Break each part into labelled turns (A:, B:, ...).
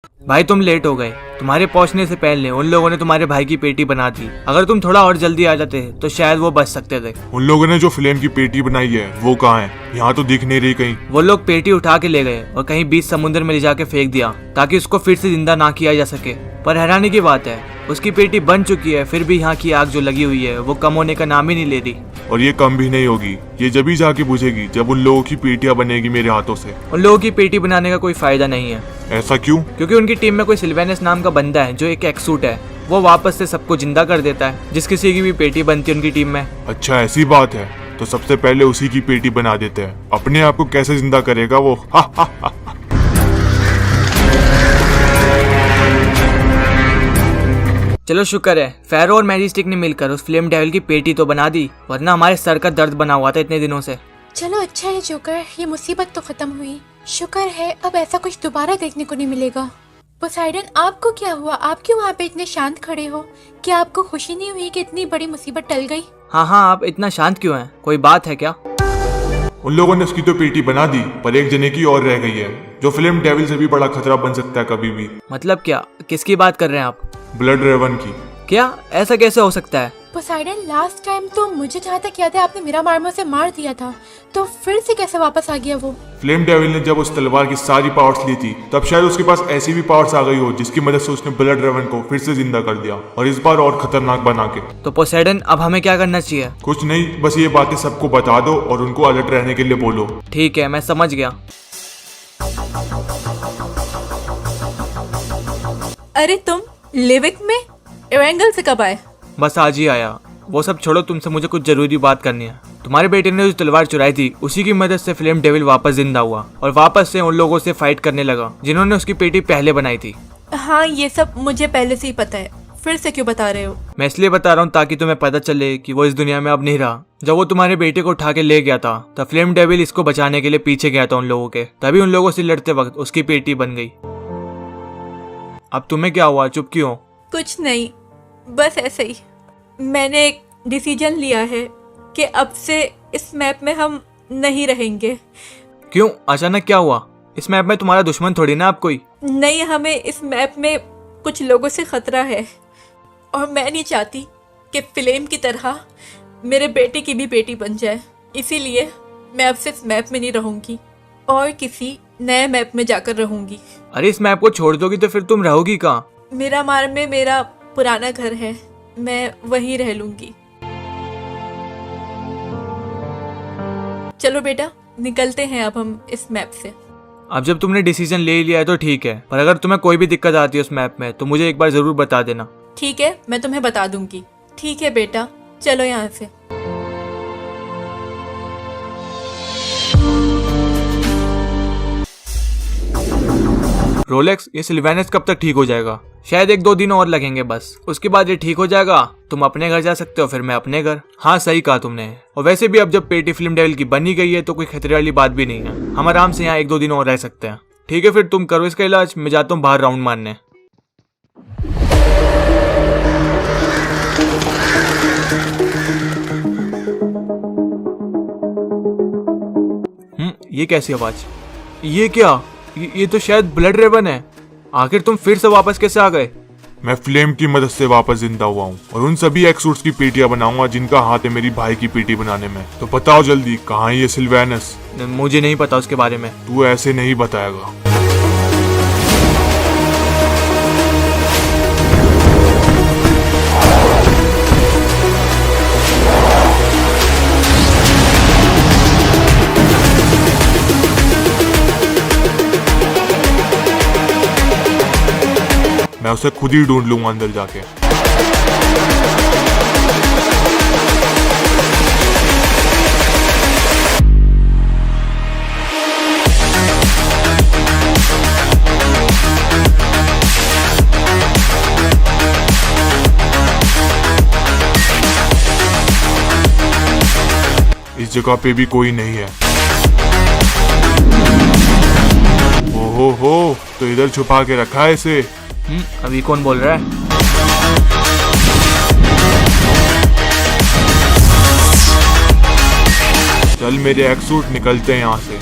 A: भाई तुम लेट हो गए। तुम्हारे पहुंचने से पहले उन लोगों ने तुम्हारे भाई की पेटी बना दी। अगर तुम थोड़ा और जल्दी आ जाते तो शायद वो बच सकते थे।
B: उन लोगों ने जो फ्लेम की पेटी बनाई है वो कहाँ है? यहाँ तो दिख नहीं रही कहीं।
A: वो लोग पेटी उठा के ले गए और कहीं बीच समुद्र में ले जाके फेंक दिया ताकि उसको फिर से जिंदा ना किया जा सके। पर हैरानी की बात है, उसकी पेटी बन चुकी है, फिर भी यहाँ की आग जो लगी हुई है वो कम होने का नाम ही नहीं ले रही।
B: और ये कम भी नहीं होगी, ये जब ही जाके बुझेगी जब उन लोगों की पेटियां बनेगी मेरे हाथों से।
A: उन लोगों की पेटी बनाने का कोई फायदा नहीं है।
B: ऐसा क्यों?
A: क्योंकि उनकी टीम में कोई सिल्वेनस नाम का बंदा है जो एक एक्सूट है। वो वापस से सबको जिंदा कर देता है जिस किसी की भी पेटी बनती है उनकी टीम में।
B: अच्छा ऐसी बात है, तो सबसे पहले उसी की पेटी बना देते हैं। अपने आप को कैसे जिंदा करेगा वो? हा हा हा।
A: चलो शुक्र है फेरो और मैजिस्टिक ने मिलकर उस फ्लेम डेविल की पेटी तो बना दी, वरना हमारे सर का दर्द बना हुआ था इतने दिनों से।
C: चलो अच्छा है जोकर, ये मुसीबत तो खत्म हुई। शुक्र है अब ऐसा कुछ दोबारा देखने को नहीं मिलेगा। पोसाइडन, आपको क्या हुआ? आप क्यों वहाँ पे इतने शांत खड़े हो? क्या आपको खुशी नहीं हुई कि इतनी बड़ी मुसीबत टल गई?
A: हाँ, आप इतना शांत क्यों हैं? कोई बात है क्या?
B: उन लोगों ने उसकी तो पेटी बना दी, पर एक जने की और रह गई है जो फ्लेम डेविल से भी बड़ा खतरा बन सकता है कभी भी।
A: मतलब क्या? किसकी बात कर रहे हैं आप?
B: ब्लड रेवन की।
A: क्या? ऐसा कैसे हो सकता है?
C: पोसाइडन, लास्ट टाइम तो मुझे जहाँ तक याद है आपने मेरा मार्मो से मार दिया था, तो फिर से कैसे वापस आ गया वो?
B: फ्लेम डेविल ने जब उस तलवार की सारी पावर्स ली थी तब शायद उसके पास ऐसी भी पावर्स आ गई हो जिसकी मदद से उसने ब्लड रेवन को फिर से जिंदा कर दिया, और इस बार और खतरनाक बना के।
A: तो पोसेडन अब हमें क्या करना चाहिए?
B: कुछ नहीं, बस ये बातें सबको बता दो और उनको अलर्ट रहने के लिए बोलो।
A: ठीक है, मैं समझ गया।
D: अरे तुम लिविक में एवेंगल से कब आए?
A: बस आज ही आया। वो सब छोड़ो, तुमसे मुझे कुछ जरूरी बात करनी है। तुम्हारे बेटे ने जो तलवार चुराई थी उसी की मदद से फ्लेम डेविल वापस जिंदा हुआ और वापस से उन लोगों से फाइट करने लगा जिन्होंने उसकी पेटी पहले बनाई थी।
D: हाँ, ये सब मुझे पहले से ही पता है, फिर से क्यों बता रहे हो?
A: मैं इसलिए बता रहा हूँ ताकि तुम्हें पता चले कि वो इस दुनिया में अब नहीं रहा। जब वो तुम्हारे बेटे को उठा के ले गया था तब फ्लेम डेविल इसको बचाने के लिए पीछे गया था उन लोगों के, तभी उन लोगों से लड़ते वक्त उसकी पेटी बन गई। अब तुम्हें क्या हुआ? चुप क्यों?
D: कुछ नहीं, बस ऐसे ही। मैंने एक डिसीजन लिया है कि अब से इस मैप में हम नहीं रहेंगे।
A: क्यों? अचानक क्या हुआ? इस मैप में तुम्हारा दुश्मन थोड़ी ना आप कोई।
D: नहीं, हमें इस मैप में कुछ लोगों से खतरा है और मैं नहीं चाहती कि फ्लेम की तरह मेरे बेटे की भी बेटी बन जाए। इसीलिए मैं अब से इस मैप में नहीं रहूंगी और किसी नए मैप में जाकर रहूंगी।
A: अरे इस मैप को छोड़ दोगी तो फिर तुम रहोगी कहाँ?
D: मेरा मार में मेरा पुराना घर है, मैं वहीं रह लूंगी। चलो बेटा, निकलते हैं अब हम इस मैप से।
A: अब जब तुमने डिसीजन ले लिया है तो ठीक है, पर अगर तुम्हें कोई भी दिक्कत आती है उस मैप में तो मुझे एक बार जरूर बता देना।
D: ठीक है, मैं तुम्हें बता दूंगी। ठीक है बेटा, चलो यहाँ से।
A: रोलेक्स, ये सिल्वेनस कब तक ठीक हो जाएगा? शायद 1-2 दिन और लगेंगे बस, उसके बाद ये ठीक हो जाएगा। तुम अपने घर जा सकते हो, फिर मैं अपने घर। हाँ सही कहा तुमने। और वैसे भी अब जब पेटी फ्लेम डेविल की बनी गई है तो कोई खतरे वाली बात भी नहीं है। हम आराम से यहाँ 1-2 दिन और रह सकते हैं। ठीक है, फिर तुम करो इसका इलाज, मैं जाता हूँ बाहर राउंड मारने। ये कैसी आवाज? ये क्या? ये तो शायद ब्लड रेवन है। आखिर तुम फिर से वापस कैसे आ गए?
B: मैं फ्लेम की मदद से वापस जिंदा हुआ हूँ और उन सभी एक्सूट्स की पेटियां बनाऊंगा जिनका हाथ है मेरी भाई की पेटी बनाने में। तो बताओ जल्दी, कहाँ है ये सिल्वेनस?
A: मुझे नहीं पता उसके बारे में।
B: तू ऐसे नहीं बताएगा। मैं उसे खुद ही ढूंढ लूंगा अंदर जाके। इस जगह पे भी कोई नहीं है। ओहो, तो इधर छुपा के रखा है इसे।
A: अभी कौन बोल रहा है?
B: चल मेरे एक्सूट, निकलते हैं यहाँ से।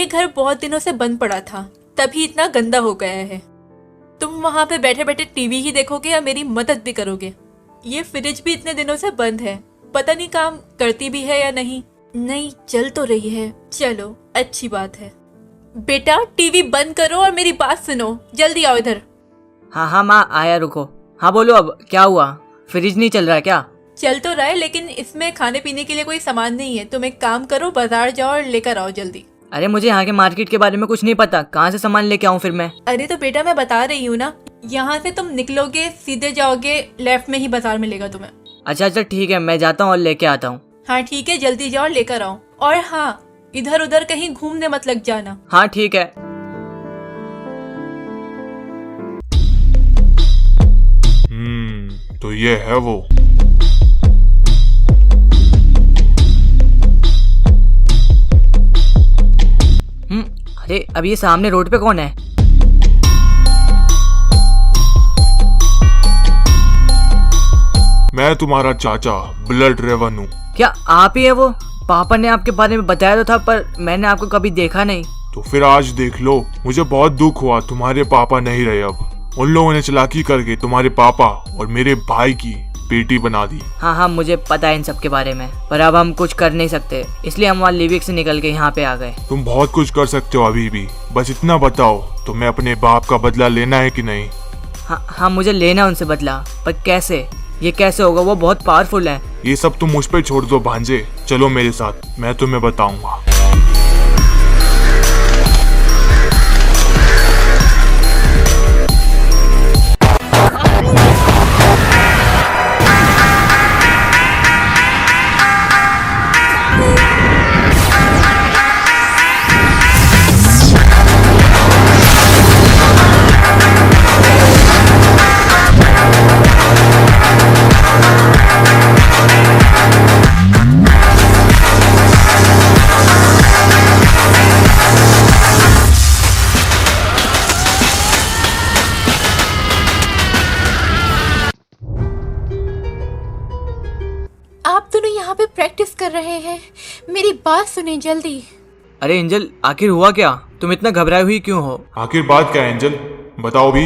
D: ये घर बहुत दिनों से बंद पड़ा था, तभी इतना गंदा हो गया है। तुम वहां पे बैठे बैठे टीवी ही देखोगे या मेरी मदद भी करोगे? ये फ्रिज भी इतने दिनों से बंद है, पता नहीं काम करती भी है या नहीं। नहीं, चल तो रही है। चलो, अच्छी बात है। बेटा, टीवी बंद करो और मेरी बात सुनो। जल्दी आओ इधर।
E: हाँ हाँ माँ, आया, रुको। हाँ बोलो, अब क्या हुआ? फ्रिज नहीं चल रहा है क्या?
D: चल तो रहा है, लेकिन इसमें खाने पीने के लिए कोई सामान नहीं है। तुम एक काम करो, बाजार जाओ और लेकर आओ जल्दी।
E: अरे मुझे यहाँ के मार्केट के बारे में कुछ नहीं पता, कहाँ से सामान लेके आऊँ फिर मैं?
D: अरे तो बेटा, मैं बता रही हूँ ना, यहाँ से तुम निकलोगे, सीधे जाओगे, लेफ्ट में ही बाजार मिलेगा तुम्हें।
E: अच्छा अच्छा ठीक है, मैं जाता हूँ और लेके आता हूँ।
D: हाँ ठीक है, जल्दी जाओ और लेकर आओ। और हाँ, इधर उधर कहीं घूमने मत लग जाना।
E: हाँ ठीक है।
B: तो ये है वो।
E: अरे अब ये सामने रोड पे कौन है?
B: मैं तुम्हारा चाचा ब्लड रेवन हूँ।
E: क्या आप ही है वो? पापा ने आपके बारे में बताया तो था, पर मैंने आपको कभी देखा नहीं।
B: तो फिर आज देख लो। मुझे बहुत दुख हुआ, तुम्हारे पापा नहीं रहे अब। उन लोगों ने चालाकी करके तुम्हारे पापा और मेरे भाई की बेटी बना दी।
E: हाँ हाँ, मुझे पता है इन सब के बारे में, पर अब हम कुछ कर नहीं सकते, इसलिए हम वहाँ लिविक से निकल के यहाँ पे आ गए।
B: तुम बहुत कुछ कर सकते हो अभी भी, बस इतना बताओ, तुम्हें अपने बाप का बदला लेना है कि नहीं?
E: हाँ, मुझे लेना उनसे बदला, पर कैसे? ये कैसे होगा? वो बहुत पावरफुल है।
B: ये सब तुम मुझ पे छोड़ दो भांजे, चलो मेरे साथ, मैं तुम्हें बताऊंगा।
C: आप दोनों यहाँ पे प्रैक्टिस कर रहे हैं, मेरी बात सुने जल्दी।
A: अरे एंजल, आखिर हुआ क्या? तुम इतना घबराई हुई क्यों हो?
B: आखिर बात क्या है एंजल, बताओ भी।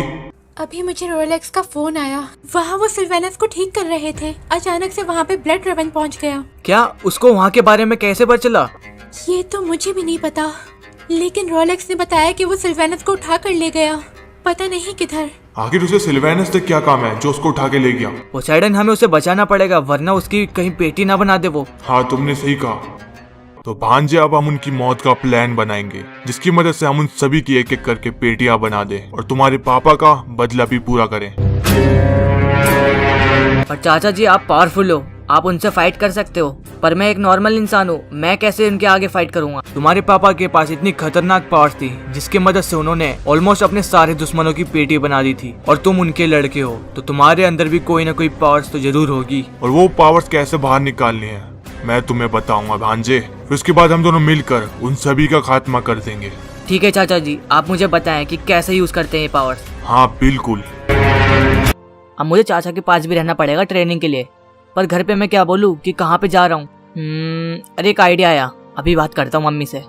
C: अभी मुझे रोलेक्स का फोन आया, वहाँ वो सिल्वेनस को ठीक कर रहे थे, अचानक से वहाँ पे ब्लड रेवन पहुँच गया।
A: क्या उसको वहाँ के बारे में कैसे पता चला?
C: ये तो मुझे भी नहीं पता, लेकिन रोलेक्स ने बताया कि वो सिल्वेनस को उठा कर ले गया, पता नहीं किधर।
B: आखिर उसे सिल्वेनस से क्या काम है जो उसको उठा के ले गया?
A: पोसाइडन, हमें उसे बचाना पड़ेगा, वरना उसकी कहीं पेटी ना बना दे वो।
B: हाँ तुमने सही कहा। तो भांजे, अब हम उनकी मौत का प्लान बनाएंगे, जिसकी मदद से हम उन सभी की एक एक करके पेटियां बना दें और तुम्हारे पापा का बदला भी पूरा करें।
E: पर चाचा जी, आप पावरफुल हो, आप उनसे फाइट कर सकते हो, पर मैं एक नॉर्मल इंसान हूँ, मैं कैसे उनके आगे फाइट करूँगा?
A: तुम्हारे पापा के पास इतनी खतरनाक पावर्स थी जिसकी मदद से उन्होंने ऑलमोस्ट अपने सारे दुश्मनों की पेटी बना दी थी, और तुम उनके लड़के हो, तो तुम्हारे अंदर भी कोई ना कोई पावर्स तो जरूर होगी।
B: और वो पावर्स कैसे बाहर निकालनी है मैं तुम्हें बताऊंगा भांजे। फिर उसके बाद हम दोनों मिलकर उन सभी का खात्मा कर देंगे।
E: ठीक है चाचा जी, आप मुझे बताएं कि कैसे यूज करते हैं ये पावर्स।
B: हाँ बिल्कुल।
E: अब मुझे चाचा के पास भी रहना पड़ेगा ट्रेनिंग के लिए, पर घर पे मैं क्या बोलूँ कि कहाँ पे जा रहा हूँ? अरे एक आइडिया आया, अभी बात करता हूँ मम्मी से।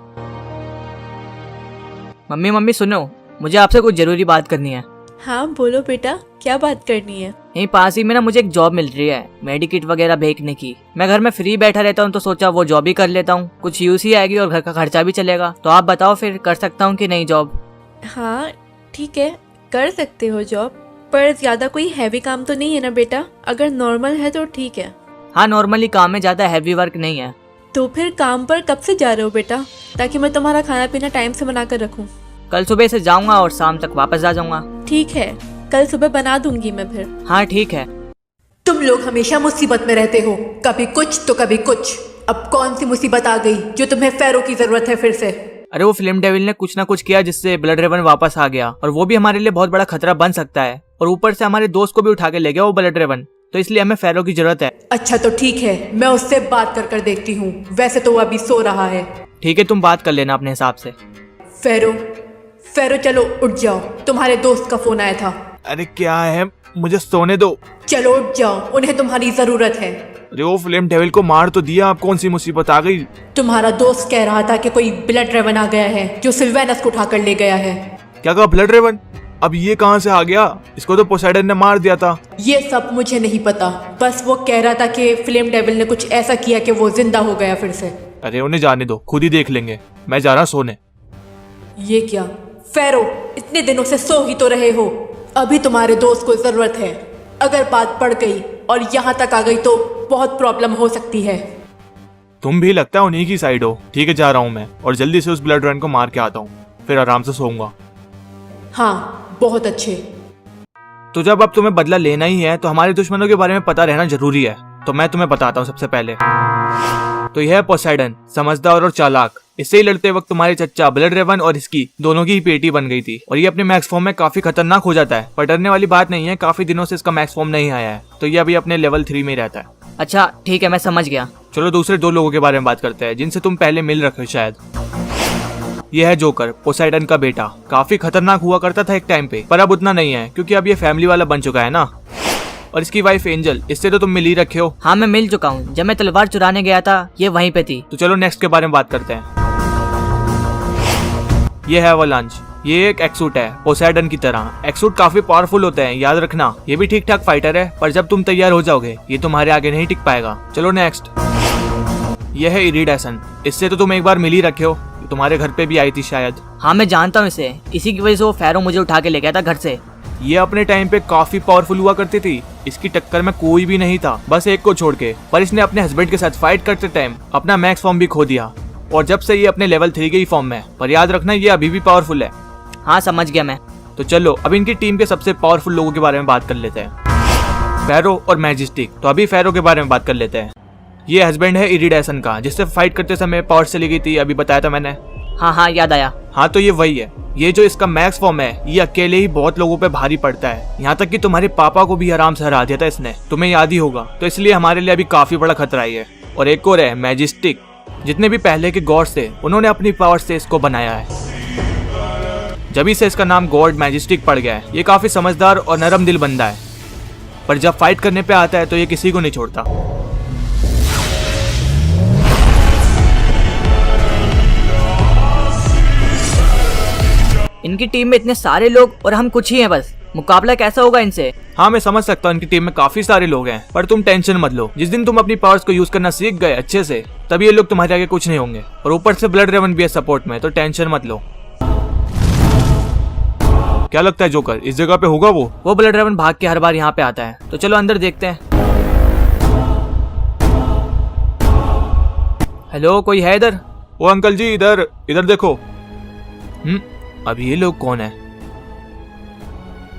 E: मम्मी सुनो, मुझे आपसे कुछ जरूरी बात करनी है।
D: हाँ बोलो बेटा, क्या बात करनी है?
E: यहीं पास ही में ना मुझे एक जॉब मिल रही है, मेडिकिट वगैरह बेचने की। मैं घर में फ्री बैठा रहता हूँ, तो सोचा वो जॉब ही कर लेता हूँ, कुछ यूज ही आएगी और घर का खर्चा भी चलेगा। तो आप बताओ फिर, कर सकता हूँ कि नहीं जॉब?
D: हाँ ठीक है, कर सकते हो जॉब, पर ज्यादा कोई हैवी काम तो नहीं है ना बेटा? अगर नॉर्मल है तो ठीक है।
E: हाँ नॉर्मली काम है, ज्यादा हैवी वर्क नहीं है।
D: तो फिर काम पर कब से जा रहे हो बेटा, ताकि मैं तुम्हारा खाना पीना टाइम से बना कर रखूँ?
E: कल सुबह से जाऊंगा और शाम तक वापस आ जाऊंगा।
D: ठीक है, कल सुबह बना दूंगी मैं फिर।
E: हाँ ठीक है।
D: तुम लोग हमेशा मुसीबत में रहते हो, कभी कुछ तो कभी कुछ। अब कौन सी मुसीबत आ गई जो तुम्हें फेरो की जरूरत है फिर से?
A: अरे वो फिल्म डेविल ने कुछ ना कुछ किया जिससे ब्लड रेवन वापस आ गया, और वो भी हमारे लिए बहुत बड़ा खतरा बन सकता है, और ऊपर से हमारे दोस्त को भी उठा के ले गया वो ब्लड रेवन, तो इसलिए हमें फेरो की जरूरत है।
D: अच्छा तो ठीक है, मैं उससे बात कर देखती हूँ, वैसे तो वो अभी सो रहा है।
A: ठीक है, तुम बात कर लेना अपने हिसाब से।
D: फेरो चलो उठ जाओ, तुम्हारे दोस्त का फोन आया था।
A: अरे क्या है, मुझे सोने दो।
D: चलो उठ जाओ, उन्हें तुम्हारी जरूरत है।
A: अरे वो फ्लेम डेविल को मार तो दिया, अब कौन सी मुसीबत आ गई?
D: तुम्हारा दोस्त कह रहा था कि कोई ब्लड ड्रैगन आ गया है जो सिल्वेनस को उठाकर ले गया है।
A: क्या कहा? Blood raven? अब ये कहाँ से आ गया? इसको तो पोसाइडन ने मार दिया था।
D: ये सब मुझे नहीं पता, बस वो कह रहा था कि फ्लेम डेविल ने कुछ ऐसा किया कि वो जिंदा हो गया फिर से।
A: अरे उन्हें जाने दो, खुद ही देख लेंगे। मैं जा रहा सोने।
D: ये क्या फेरो, इतने दिनों से सो ही तो रहे हो। अभी तुम्हारे दोस्त को जरूरत है। अगर बात बढ़ गई और यहाँ तक आ गई तो बहुत प्रॉब्लम हो सकती है।
A: तुम भी लगता है उन्हीं की साइड हो। ठीक है, जा रहा हूँ मैं, और जल्दी से उस ब्लड रेवन को मार के आता हूँ, फिर आराम से सोऊंगा।
D: हाँ, बहुत अच्छे।
A: तो जब अब तुम्हें बदला लेना ही है तो हमारे दुश्मनों के बारे में पता रहना जरूरी है। तो मैं तुम्हें बताता हूँ सबसे पहले। तो यह है पोसाइडन, समझदार और चालाक। इससे ही लड़ते वक्त तुम्हारे चच्चा ब्लड रेवन और इसकी दोनों की ही पेटी बन गई थी। और ये अपने मैक्स फॉर्म में काफी खतरनाक हो जाता है, पर डरने वाली बात नहीं है, काफी दिनों से इसका मैक्स फॉर्म नहीं आया है, तो ये अभी अपने लेवल 3 में रहता है।
E: अच्छा ठीक है, मैं समझ गया।
A: चलो दूसरे 2 लोगों के बारे में बात करते हैं जिनसे तुम पहले मिल रखे हो शायद। यह है जोकर, पोसाइडन का बेटा। काफी खतरनाक हुआ करता था एक टाइम पे, पर अब उतना नहीं है क्योंकि अब ये फैमिली वाला बन चुका है ना। और इसकी वाइफ एंजल, इससे तो तुम मिल ही रखे हो।
E: हाँ मैं मिल चुका हूँ, जब मैं तलवार चुराने गया था ये वहीं पे थी।
A: तो चलो नेक्स्ट के बारे में बात करते हैं। ये है एवलांच। ये एक एक्सूट है पोसाइडन की तरह। एक्सूट काफी पावरफुल होते हैं, याद रखना। ये भी ठीक ठाक फाइटर है, पर जब तुम तैयार हो जाओगे ये तुम्हारे आगे नहीं टिक पाएगा। चलो नेक्स्ट। यह है इरिडेसन। इससे तो तुम एक बार मिल ही रखे हो, तुम्हारे घर पे भी आई थी शायद।
E: हाँ मैं जानता हूँ इसे, इसी की वजह से वो फेरो मुझे उठा के ले गया था घर से।
A: ये अपने टाइम पे काफी पावरफुल हुआ करती थी। इसकी टक्कर में कोई भी नहीं था, बस एक को छोड़ के। पर इसने अपने हस्बैंड के साथ फाइट करते टाइम अपना मैक्स फॉर्म भी खो दिया, और जब से ये अपने लेवल 3 के ही फॉर्म में है। पर याद रखना ये अभी भी पावरफुल है।
E: हाँ समझ गया मैं।
A: तो चलो अब इनकी टीम के सबसे पावरफुल लोगों के बारे में बात कर लेते हैं, फेरो और मैजिस्टिक। तो अभी फेरो के बारे में बात कर लेते हैं। ये हस्बैंड है इरिडेसन का, जिससे फाइट करते समय पावर चली गई थी, अभी बताया था मैंने।
E: हाँ याद आया।
A: हाँ तो ये वही है। ये जो इसका मैक्स फॉर्म है ये अकेले ही बहुत लोगों पे भारी पड़ता है, यहाँ तक कि तुम्हारे पापा को भी आराम से हरा दिया था इसने, तुम्हें याद ही होगा। तो इसलिए हमारे लिए अभी काफी बड़ा खतरा है। और एक और है मैजिस्टिक। जितने भी पहले के गॉड्स थे उन्होंने अपनी पावर से इसको बनाया है, जब से इसका नाम गॉड मैजिस्टिक पड़ गया है। ये काफी समझदार और नरम दिल बंदा है, पर जब फाइट करने पे आता है तो ये किसी को नहीं छोड़ता।
E: इनकी टीम में इतने सारे लोग और हम कुछ ही हैं बस, मुकाबला कैसा होगा इनसे?
A: हाँ मैं समझ सकता हूँ, इनकी टीम में काफी सारे लोग हैं, पर तुम टेंशन मत लो। जिस दिन तुम अपनी पावर्स को यूज करना सीख गए अच्छे से, तभी ये लोग तुम्हारे आगे कुछ नहीं होंगे। और ऊपर से ब्लड रेवन भी है सपोर्ट में, तो टेंशन मत लो। क्या लगता है जोकर, इस जगह पे होगा वो
E: ब्लड रेवन भाग के हर बार यहाँ पे आता है। तो चलो अंदर देखते हैं। हेलो, कोई है इधर?
A: ओ अंकल जी, इधर इधर देखो। अब ये लोग कौन है?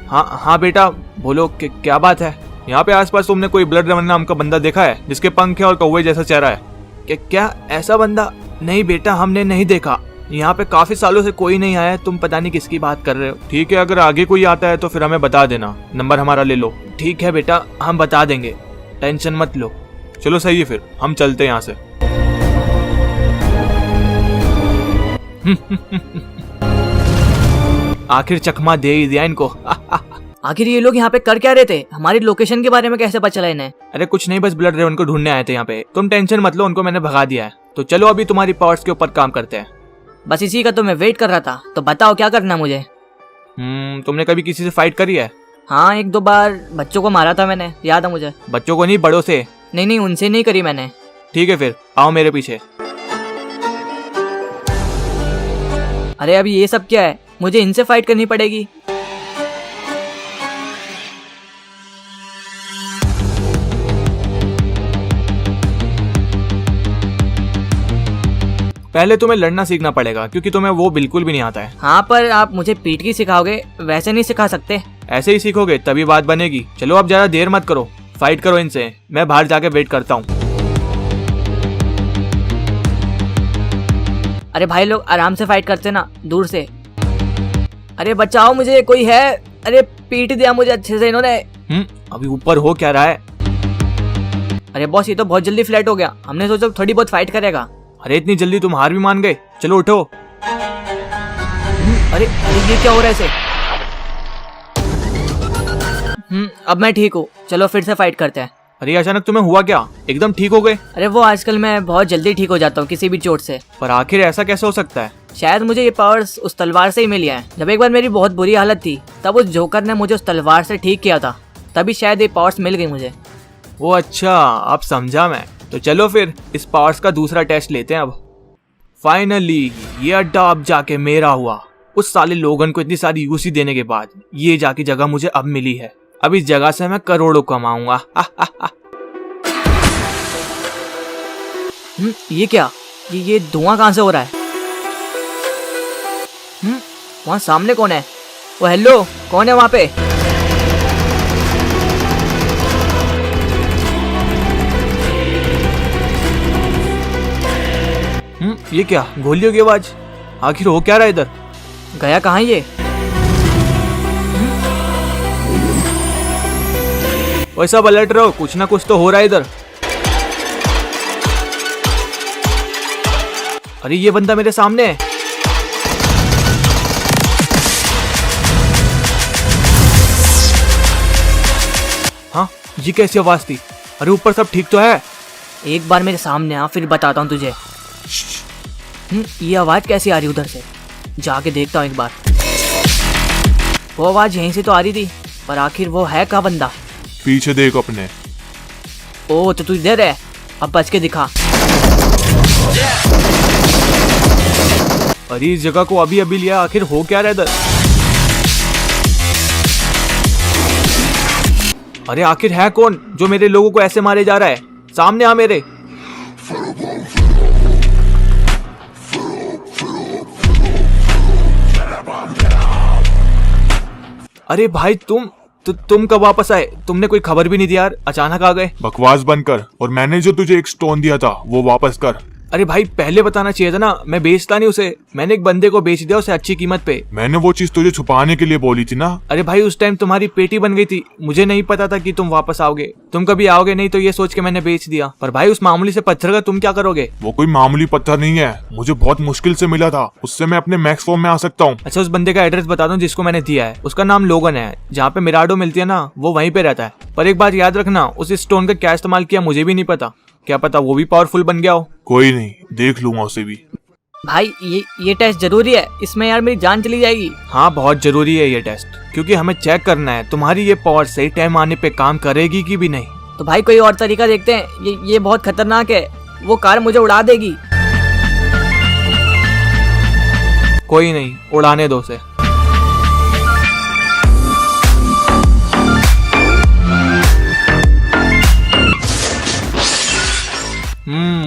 A: हाँ बेटा बोलो, क्या बात है? यहाँ पे आसपास तुमने कोई ब्लड रेवन नाम का बंदा देखा है जिसके पंख है और कौवे जैसा चेहरा है? क्या ऐसा बंदा? नहीं बेटा, हमने नहीं देखा। यहाँ पे काफी सालों से कोई नहीं आया है, तुम पता नहीं किसकी बात कर रहे हो। ठीक है, अगर आगे कोई आता है तो फिर हमें बता देना, नंबर हमारा ले लो। ठीक है बेटा, हम बता देंगे, टेंशन मत लो। चलो सही है, फिर हम चलते हैं यहाँ से। आखिर चकमा दे ही दिया इनको।
E: आखिर ये लोग यहाँ पे कर क्या रहे थे? हमारी लोकेशन के बारे में कैसे पता चला इन्हें?
A: अरे कुछ नहीं, बस ब्लड रेवन को ढूंढने आए थे यहाँ पे। तुम टेंशन मत लो, उनको मैंने भगा दिया है। तो चलो अभी तुम्हारी पावर्स के ऊपर काम करते हैं।
E: बस इसी का तो मैं वेट कर रहा था। तो बताओ क्या करना मुझे?
A: तुमने कभी किसी से फाइट करी है?
E: हाँ 1-2 बार बच्चों को मारा था मैंने, याद है मुझे।
A: बच्चों को नहीं, बड़ों से?
E: नहीं उनसे नहीं करी मैंने।
A: ठीक है, फिर आओ मेरे पीछे।
E: अरे अभी ये सब क्या है? मुझे इनसे फाइट करनी पड़ेगी।
A: पहले तुम्हें लड़ना सीखना पड़ेगा, क्योंकि तुम्हें वो बिल्कुल भी नहीं आता है।
E: हाँ पर आप मुझे पीठ की सिखाओगे, वैसे नहीं सिखा सकते?
A: ऐसे ही सीखोगे तभी बात बनेगी। चलो अब ज्यादा देर मत करो, फाइट करो इनसे। मैं बाहर जाके वेट करता हूँ।
E: अरे भाई लोग आराम से फाइट करते ना, दूर से। अरे बचाओ मुझे, कोई है? अरे पीट दिया मुझे अच्छे से इन्होंने।
A: अभी ऊपर हो क्या रहा है?
E: अरे बॉस, ये तो बहुत जल्दी फ्लैट हो गया। हमने सोचा थोड़ी बहुत फाइट करेगा।
A: अरे इतनी जल्दी तुम हार भी मान गए? चलो उठो।
E: अरे ये क्या हो रहा है इसे? अब मैं ठीक हूँ, चलो फिर से फाइट करते हैं।
A: अरे अचानक तुम्हें हुआ क्या? एकदम ठीक हो गए?
E: अरे वो आजकल मैं बहुत जल्दी ठीक हो जाता हूँ किसी भी चोट से।
A: पर आखिर ऐसा कैसे हो सकता है?
E: शायद मुझे ये पावर्स उस तलवार से ही मिली है। जब एक बार मेरी बहुत बुरी हालत थी तब उस जोकर ने मुझे उस तलवार से ठीक किया था, तभी शायद ये पावर्स मिल गई मुझे।
A: वो अच्छा, अब समझा मैं। तो चलो फिर इस पावर्स का दूसरा टेस्ट लेते हैं अब। फाइनली ये अड्डा अब जाके मेरा हुआ। उस साले लोगन को इतनी सारी यूसी देने के बाद ये जाके जगह मुझे अब मिली है। अब इस जगह से मैं करोड़ों कमाऊंगा।
E: ये क्या? ये धुआं कहाँ से हो रहा है? वहाँ सामने कौन है? वो हेलो, कौन है वहाँ पे?
A: ये क्या? गोलियों की आवाज। आखिर हो क्या रहा है इधर?
E: गया कहाँ ये?
A: वैसा अलर्ट रहो, कुछ ना कुछ तो हो रहा है इधर। अरे ये बंदा मेरे सामने है। हाँ, ये कैसी आवाज थी? अरे ऊपर सब ठीक तो है?
E: एक बार मेरे सामने आ, फिर बताता हूँ तुझे। ये आवाज कैसी आ रही उधर से? जाके देखता हूँ एक बार। वो आवाज यहीं से तो आ रही थी, पर आखिर वो है कहाँ बंदा?
B: पीछे देख अपने।
E: ओ तो तू इधर है, अब बच के दिखा।
A: अरे इस जगह को अभी अभी लिया, आखिर हो क्या रहा है इधर? अरे आखिर है कौन जो मेरे लोगों को ऐसे मारे जा रहा है? सामने आ मेरे। अरे भाई तुम कब वापस आए? तुमने कोई खबर भी नहीं दी यार, अचानक आ गए।
B: बकवास बंद कर और मैंने जो तुझे एक स्टोन दिया था वो वापस कर।
A: अरे भाई पहले बताना चाहिए था ना, मैं बेचता नहीं उसे। मैंने एक बंदे को बेच दिया उसे अच्छी कीमत पे।
B: मैंने वो चीज तुझे छुपाने के लिए बोली थी ना।
A: अरे भाई उस टाइम तुम्हारी पेटी बन गई थी, मुझे नहीं पता था कि तुम वापस आओगे। तुम कभी आओगे नहीं तो ये सोच के मैंने बेच दिया। पर भाई उस मामूली से पत्थर का तुम क्या करोगे?
B: वो कोई मामूली पत्थर नहीं है, मुझे बहुत मुश्किल से मिला था, उससे मैं अपने मैक्स फॉर्म में आ सकता हूँ।
A: अच्छा उस बंदे का एड्रेस बता दो जिसको मैंने दिया है। उसका नाम लोगन है, जहाँ पे मिराडो मिलती है ना वो वहीं पे रहता है। पर एक बात याद रखना, उस स्टोन का क्या इस्तेमाल किया मुझे भी नहीं पता। क्या पता वो भी पावरफुल बन गया हो।
B: कोई नहीं, देख लूंगा उसे भी।
E: भाई ये टेस्ट जरूरी है, इसमें यार मेरी जान चली जाएगी।
A: हाँ बहुत जरूरी है ये टेस्ट, क्योंकि हमें चेक करना है तुम्हारी ये पावर सही टाइम आने पे काम करेगी कि भी नहीं।
E: तो भाई कोई और तरीका देखते हैं, ये बहुत खतरनाक है, वो कार मुझे उड़ा देगी।
A: कोई नहीं, उड़ाने दो उसे।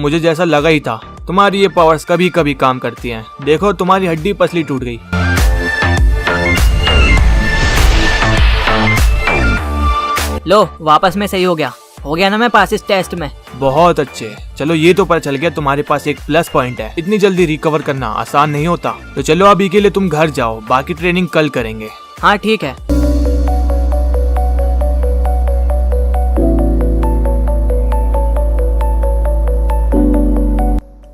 A: मुझे जैसा लगा ही था, तुम्हारी ये पावर्स कभी कभी काम करती हैं। देखो तुम्हारी हड्डी पसली टूट गई।
E: लो वापस में सही हो गया ना मैं पास इस टेस्ट में।
A: बहुत अच्छे, चलो ये तो पता चल गया तुम्हारे पास एक प्लस पॉइंट है। इतनी जल्दी रिकवर करना आसान नहीं होता। तो चलो अभी के लिए तुम घर जाओ, बाकी ट्रेनिंग कल करेंगे।
E: हाँ ठीक है।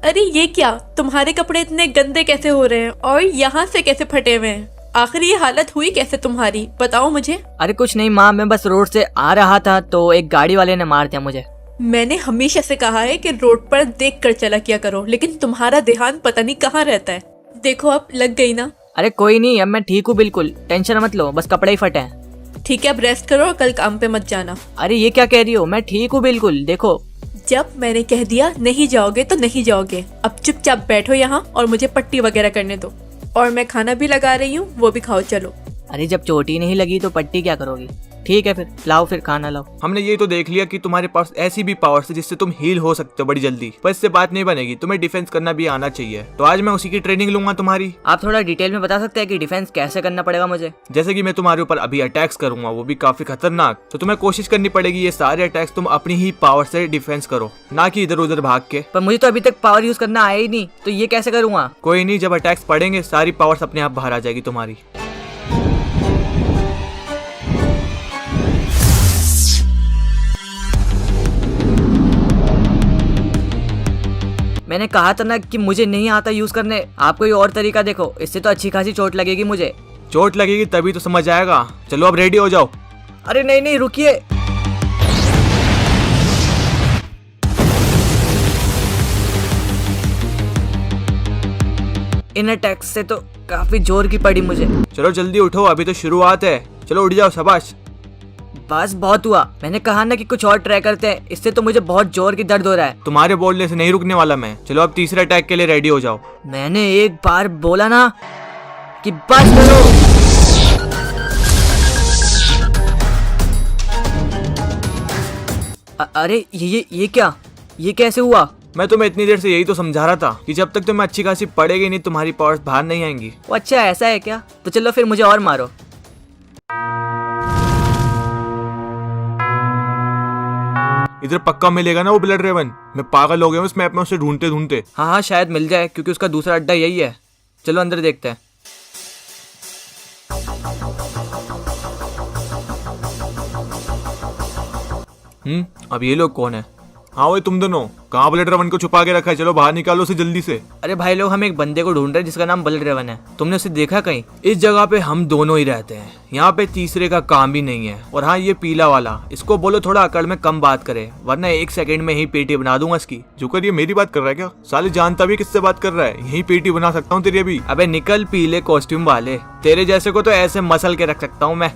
D: अरे ये क्या, तुम्हारे कपड़े इतने गंदे कैसे हो रहे हैं और यहाँ से कैसे फटे हुए हैं? आखिर ये हालत हुई कैसे तुम्हारी, बताओ मुझे।
E: अरे कुछ नहीं माँ, मैं बस रोड से आ रहा था तो एक गाड़ी वाले ने मार दिया मुझे।
D: मैंने हमेशा से कहा है कि रोड पर देख कर चला किया करो, लेकिन तुम्हारा ध्यान पता नहीं कहाँ रहता है। देखो अब लग गई ना।
E: अरे कोई नहीं, अब मैं ठीक हूँ बिल्कुल, टेंशन मत लो, बस कपड़े ही फटे हैं।
D: ठीक है अब रेस्ट करो और कल काम पे मत जाना।
E: अरे ये क्या कह रही हो, मैं ठीक हूँ बिल्कुल। देखो
D: जब मैंने कह दिया नहीं जाओगे तो नहीं जाओगे। अब चुपचाप बैठो यहाँ और मुझे पट्टी वगैरह करने दो। और मैं खाना भी लगा रही हूँ, वो भी खाओ चलो।
E: अरे जब चोट ही नहीं लगी तो पट्टी क्या करोगी? ठीक है फिर लाओ, फिर खाना लाओ।
A: हमने ये तो देख लिया कि तुम्हारे पास ऐसी भी पावर्स है जिससे तुम हील हो सकते हो बड़ी जल्दी, पर इससे बात नहीं बनेगी, तुम्हें डिफेंस करना भी आना चाहिए। तो आज मैं उसी की ट्रेनिंग लूंगा तुम्हारी।
E: आप थोड़ा डिटेल में बता सकते हैं कि डिफेंस कैसे करना पड़ेगा मुझे?
A: जैसे कि मैं तुम्हारे ऊपर अभी अटैक्स करूंगा, वो भी काफी खतरनाक, तो तुम्हें कोशिश करनी पड़ेगी ये सारे अटैक्स तुम अपनी ही पावर से डिफेंस करो, ना कि इधर उधर भाग के।
E: पर मुझे तो अभी तक पावर यूज करना आया ही नहीं, तो ये कैसे करूँगा?
A: कोई नहीं, जब अटैक्स पड़ेंगे सारी पावर्स अपने आप बाहर आ जाएगी तुम्हारी।
E: मैंने कहा था ना कि मुझे नहीं आता यूज करने। आप कोई और तरीका देखो, इससे तो अच्छी खासी चोट लगेगी मुझे।
A: चोट लगेगी तभी तो समझ आएगा। चलो अब रेडी हो जाओ।
E: अरे नहीं नहीं रुकिए। इन अटैक से तो काफी जोर की पड़ी मुझे।
A: चलो जल्दी उठो, अभी तो शुरुआत है। चलो उठ जाओ, शाबाश।
E: बस बहुत हुआ, मैंने कहा ना कि कुछ और ट्राई करते हैं, इससे तो मुझे बहुत जोर की दर्द हो रहा है।
A: तुम्हारे बोलने से नहीं रुकने वाला मैं। चलो अब तीसरे अटैक के लिए रेडी हो जाओ।
E: मैंने एक बार बोला ना कि बस करो। अरे ये क्या, ये कैसे हुआ?
A: मैं तुम्हें इतनी देर से यही तो समझा रहा था कि जब तक तुम्हें अच्छी खासी पड़ेगी नहीं तुम्हारी पावर्स बाहर नहीं आएंगी।
E: वो अच्छा ऐसा है क्या? तो चलो फिर मुझे और मारो।
A: इधर पक्का मिलेगा ना वो ब्लड रेवन? मैं पागल हो गया हूँ इस मैप में उसे ढूंढते ढूंढते।
E: हाँ शायद मिल जाए, क्योंकि उसका दूसरा अड्डा यही है। चलो अंदर देखते हैं।
A: अब ये लोग कौन है? हाँ वही तुम दोनों, कहाँ ब्लड रेवन को छुपा के रखा है? चलो बाहर निकालो उसे जल्दी से।
E: अरे भाई लोग, हम एक बंदे को ढूंढ रहे हैं जिसका नाम ब्लड रेवन है। तुमने उसे देखा कहीं?
A: इस जगह पे हम दोनों ही रहते हैं, यहाँ पे तीसरे का काम भी नहीं है। और हाँ ये पीला वाला, इसको बोलो थोड़ा अकड़ में कम बात करे, वरना 1 सेकंड में ही पेटी बना दूंगा इसकी। जोकर ये मेरी बात कर रहा है क्या? साले जानता भी किससे बात कर रहा है? यही पेटी बना सकता हूँ तेरी अभी। अबे निकल पीले कॉस्ट्यूम वाले, तेरे जैसे को तो ऐसे मसल के रख सकता हूँ मैं।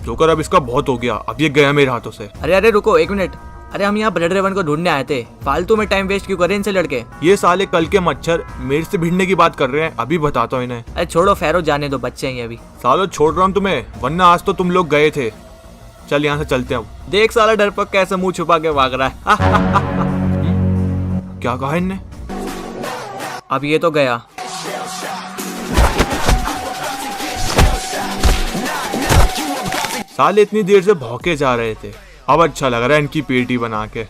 A: जोकर अब इसका बहुत हो गया, अब ये गया मेरे हाथों से।
E: अरे रुको 1 मिनट। अरे हम यहाँ ब्लड रेवन को ढूंढने आए थे, फालतू में टाइम वेस्ट क्यों करें इनसे लड़के?
A: ये साले कल के मच्छर मेरे से भिड़ने की बात कर रहे हैं, अभी बताता हूँ इन्हें।
E: अरे छोड़ो फेरो, जाने दो, बच्चे हैं ये अभी।
A: सालो छोड़ रहा हूँ तुम्हें, वरना आज तो तुम लोग गए थे। चल यहाँ से चलते हैं अब। देख साला डरपोक कैसे मुंह छुपा के भाग रहा है। क्या कहा इनने?
E: अब ये तो गया।
A: साले इतनी देर से भौंके जा रहे थे, अब अच्छा लग रहा है इनकी पेटी बना के।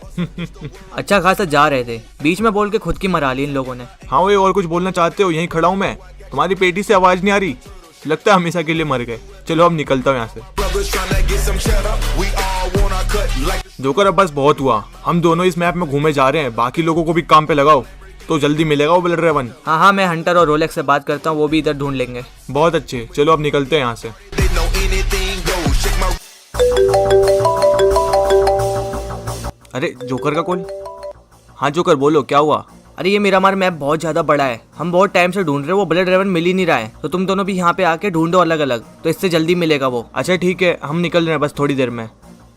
E: अच्छा खासा जा रहे थे, बीच में बोल के खुद की मरा ली इन लोगों ने।
A: हाँ वही, और कुछ बोलना चाहते हो? यहीं खड़ा हूँ मैं, तुम्हारी पेटी से आवाज नहीं आ रही? लगता है हमेशा के लिए मर गए। चलो अब निकलता हूँ यहाँ से। जोकर अब बस बहुत हुआ, हम दोनों इस मैप में घूमे जा रहे हैं, बाकी लोगों को भी काम पे लगाओ तो जल्दी मिलेगा वो ब्लड रेवन।
E: हाँ मैं हंटर और रोलेक्स से बात करता हूँ, वो भी इधर ढूंढ लेंगे।
A: बहुत अच्छे, चलो अब निकलते हैं यहाँ से। अरे जोकर का कॉल। हाँ जोकर बोलो, क्या हुआ?
E: अरे ये मिरामार मैप बहुत ज्यादा बड़ा है, हम बहुत टाइम से ढूंढ रहे हैं, वो ब्लड रेवन मिल ही नहीं रहा है, तो तुम दोनों भी यहाँ पे आके ढूंढो अलग अलग, तो इससे जल्दी मिलेगा वो।
A: अच्छा ठीक है, हम निकल रहे हैं बस थोड़ी देर में।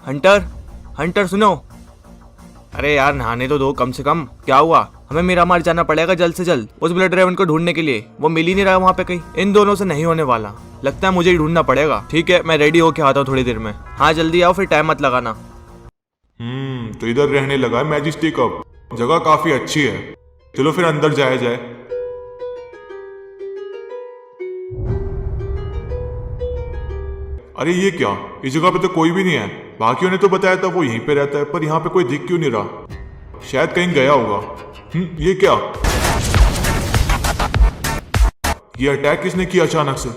A: हंटर सुनो। अरे यार नहाने तो दो कम से कम। क्या हुआ? हमें मिरामार जाना पड़ेगा जल्द से जल्द उस ब्लड रेवन को ढूंढने के लिए, वो मिल ही नहीं रहा वहाँ पे कहीं। इन दोनों से नहीं होने वाला, लगता है मुझे ही ढूंढना पड़ेगा। ठीक है मैं रेडी होके आता हूँ थोड़ी देर में। हाँ जल्दी आओ, फिर टाइम मत लगाना।
B: तो इधर रहने लगा है मैजिस्टिक अब। जगह काफी अच्छी है, चलो फिर अंदर जाया जाए। अरे ये क्या, इस जगह पे तो कोई भी नहीं है। बाकियों ने तो बताया था वो यहीं पे रहता है, पर यहाँ पे कोई दिख क्यों नहीं रहा? शायद कहीं गया होगा। ये क्या, ये अटैक किसने किया अचानक से?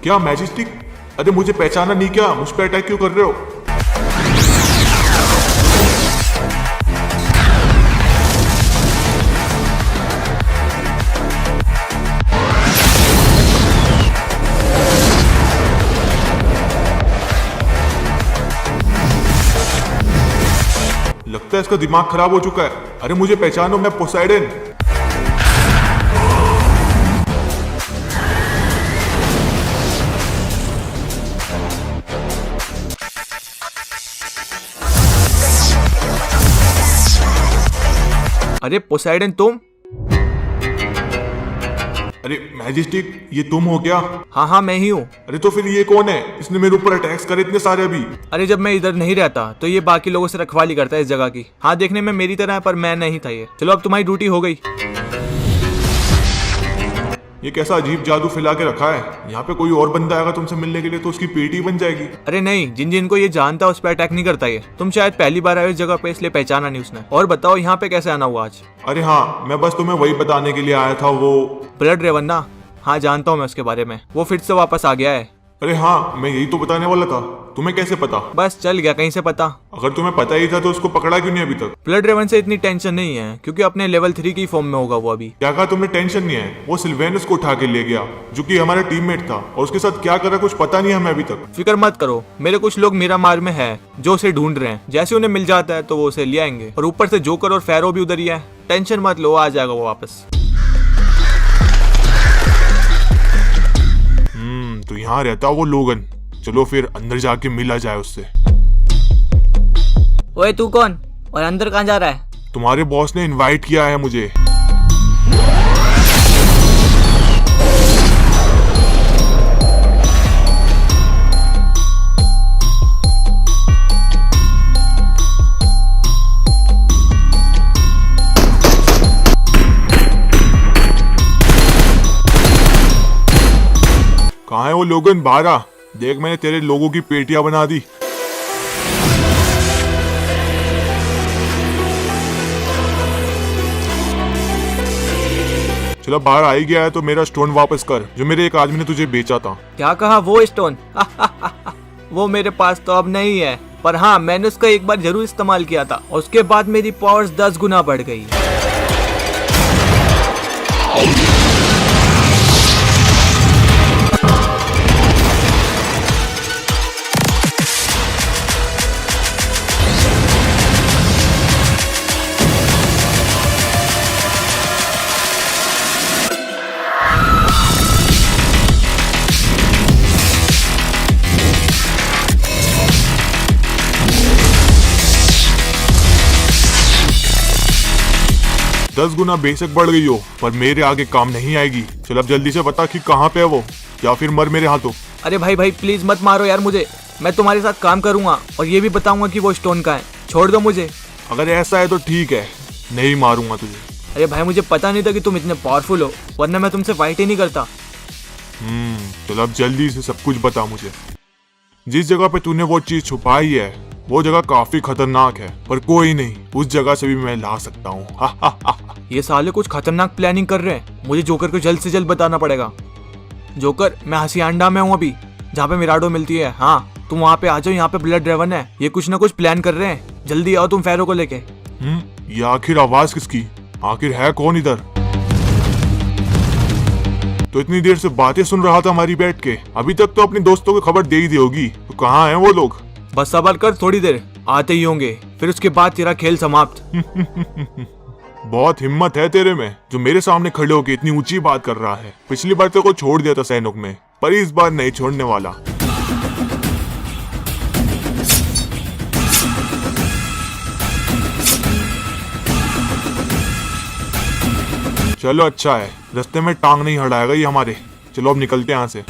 B: क्या मैजिस्टिक? अरे मुझे पहचाना नहीं क्या? मुझ पे अटैक क्यों कर रहे हो? लगता है इसका दिमाग खराब हो चुका है। अरे मुझे पहचानो, मैं पोसाइडन।
A: अरे पोसाइडन तुम?
B: अरे मैजिस्टिक, ये तुम हो क्या?
A: हाँ मैं ही हूँ।
B: अरे तो फिर ये कौन है? इसने मेरे ऊपर अटैक्स करे इतने सारे अभी।
A: अरे जब मैं इधर नहीं रहता तो ये बाकी लोगों से रखवाली करता है इस जगह की। हाँ देखने में मेरी तरह है, पर मैं नहीं था ये। चलो अब तुम्हारी ड्यूटी हो गई।
B: ये कैसा अजीब जादू फैला के रखा है? यहाँ पे कोई और बंदा आएगा तुमसे मिलने के लिए तो उसकी पेटी बन जाएगी।
A: अरे नहीं, जिन जिनको ये जानता है उस पर अटैक नहीं करता ये। तुम शायद पहली बार आए इस जगह पे, इसलिए पहचाना नहीं उसने। और बताओ यहाँ पे कैसे आना हुआ आज?
B: अरे हाँ, मैं बस तुम्हें वही बताने के लिए आया था। वो
A: ब्लड रेवन ना? हाँ जानता हूँ मैं उसके बारे में, वो फिर से वापस आ गया है।
B: अरे हाँ, मैं यही तो बताने वाला था। तुम्हें कैसे पता?
A: बस चल गया कहीं से पता।
B: अगर तुम्हें पता ही था तो उसको पकड़ा क्यों नहीं अभी तक?
A: ब्लड रेवन से इतनी टेंशन नहीं है क्योंकि अपने लेवल 3 की फॉर्म में होगा वो अभी।
B: क्या कहा तुमने? टेंशन नहीं है। वो सिल्वेनस को उठा के ले गया जो कि हमारा टीममेट था, और उसके साथ क्या करा कुछ पता नहीं हमें अभी तक।
A: फिक्र मत करो, मेरे कुछ लोग मिरामार में है जो उसे ढूंढ रहे हैं। जैसे उन्हें मिल जाता है तो वो उसे ले आएंगे, और ऊपर से जोकर और फैरो भी उधर ही है। टेंशन मत लो, आ जाएगा वो वापस।
B: तो यहाँ रहता वो लोगन। चलो फिर अंदर जाके मिला जाए उससे।
E: ओए तू कौन और अंदर कहाँ जा रहा है?
B: तुम्हारे बॉस ने इनवाइट किया है मुझे। कहाँ है वो लोगन? बाहर आ। देख, मैंने तेरे लोगों की पेटियां बना दी। चलो बाहर आ ही गया है तो मेरा स्टोन वापस कर जो मेरे एक आदमी ने तुझे बेचा था।
A: क्या कहा? वो स्टोन? वो मेरे पास तो अब नहीं है, पर हाँ मैंने उसका एक बार जरूर इस्तेमाल किया था और उसके बाद मेरी पावर्स 10 गुना बढ़ गई।
B: 10 गुना बेशक बढ़ गई हो, पर मेरे आगे काम नहीं आएगी। चल अब जल्दी से बता कि कहाँ पे है वो, या फिर मर मेरे हाथों।
A: अरे भाई भाई प्लीज मत मारो यार मुझे, मैं तुम्हारे साथ काम करूंगा और ये भी बताऊंगा कि वो स्टोन का है। छोड़ दो मुझे।
B: अगर ऐसा है तो ठीक है, नहीं मारूंगा तुझे।
A: अरे भाई मुझे पता नहीं था कि तुम इतने पावरफुल हो, वरना मैं तुमसे फाइट ही नहीं करता।
B: चल अब जल्दी से सब कुछ बता मुझे। जिस जगह पे तूने वो चीज छुपाई है वो जगह काफी खतरनाक है, पर कोई नहीं, उस जगह से भी मैं ला सकता हूँ।
A: ये साले कुछ खतरनाक प्लानिंग कर रहे हैं। मुझे जोकर को जल्द से जल्द बताना पड़ेगा। जोकर, मैं हसियांडा में हूँ अभी, जहाँ पे मिराडो मिलती है। हाँ तुम वहाँ पे आ जाओ, यहाँ पे ब्लड रेवन है। ये कुछ ना कुछ प्लान कर रहे हैं, जल्दी आओ तुम फैरो को लेके।
B: ये आखिर आवाज किसकी? आखिर है कौन इधर? तो इतनी देर से बातें सुन रहा था हमारी बैठ के, अभी तक तो अपने दोस्तों को खबर दे ही दी होगी। तो कहाँ हैं वो लोग?
A: बस सबर कर, थोड़ी देर आते ही होंगे, फिर उसके बाद तेरा खेल समाप्त।
B: बहुत हिम्मत है तेरे में, जो मेरे सामने खड़े होके इतनी ऊंची बात कर रहा है। पिछली बार तो को छोड़ दिया था सैनोक में, पर इस बार नहीं छोड़ने वाला। चलो अच्छा है, रास्ते में टांग नहीं हटाएगा ये हमारे। चलो अब निकलते हैं यहाँ से।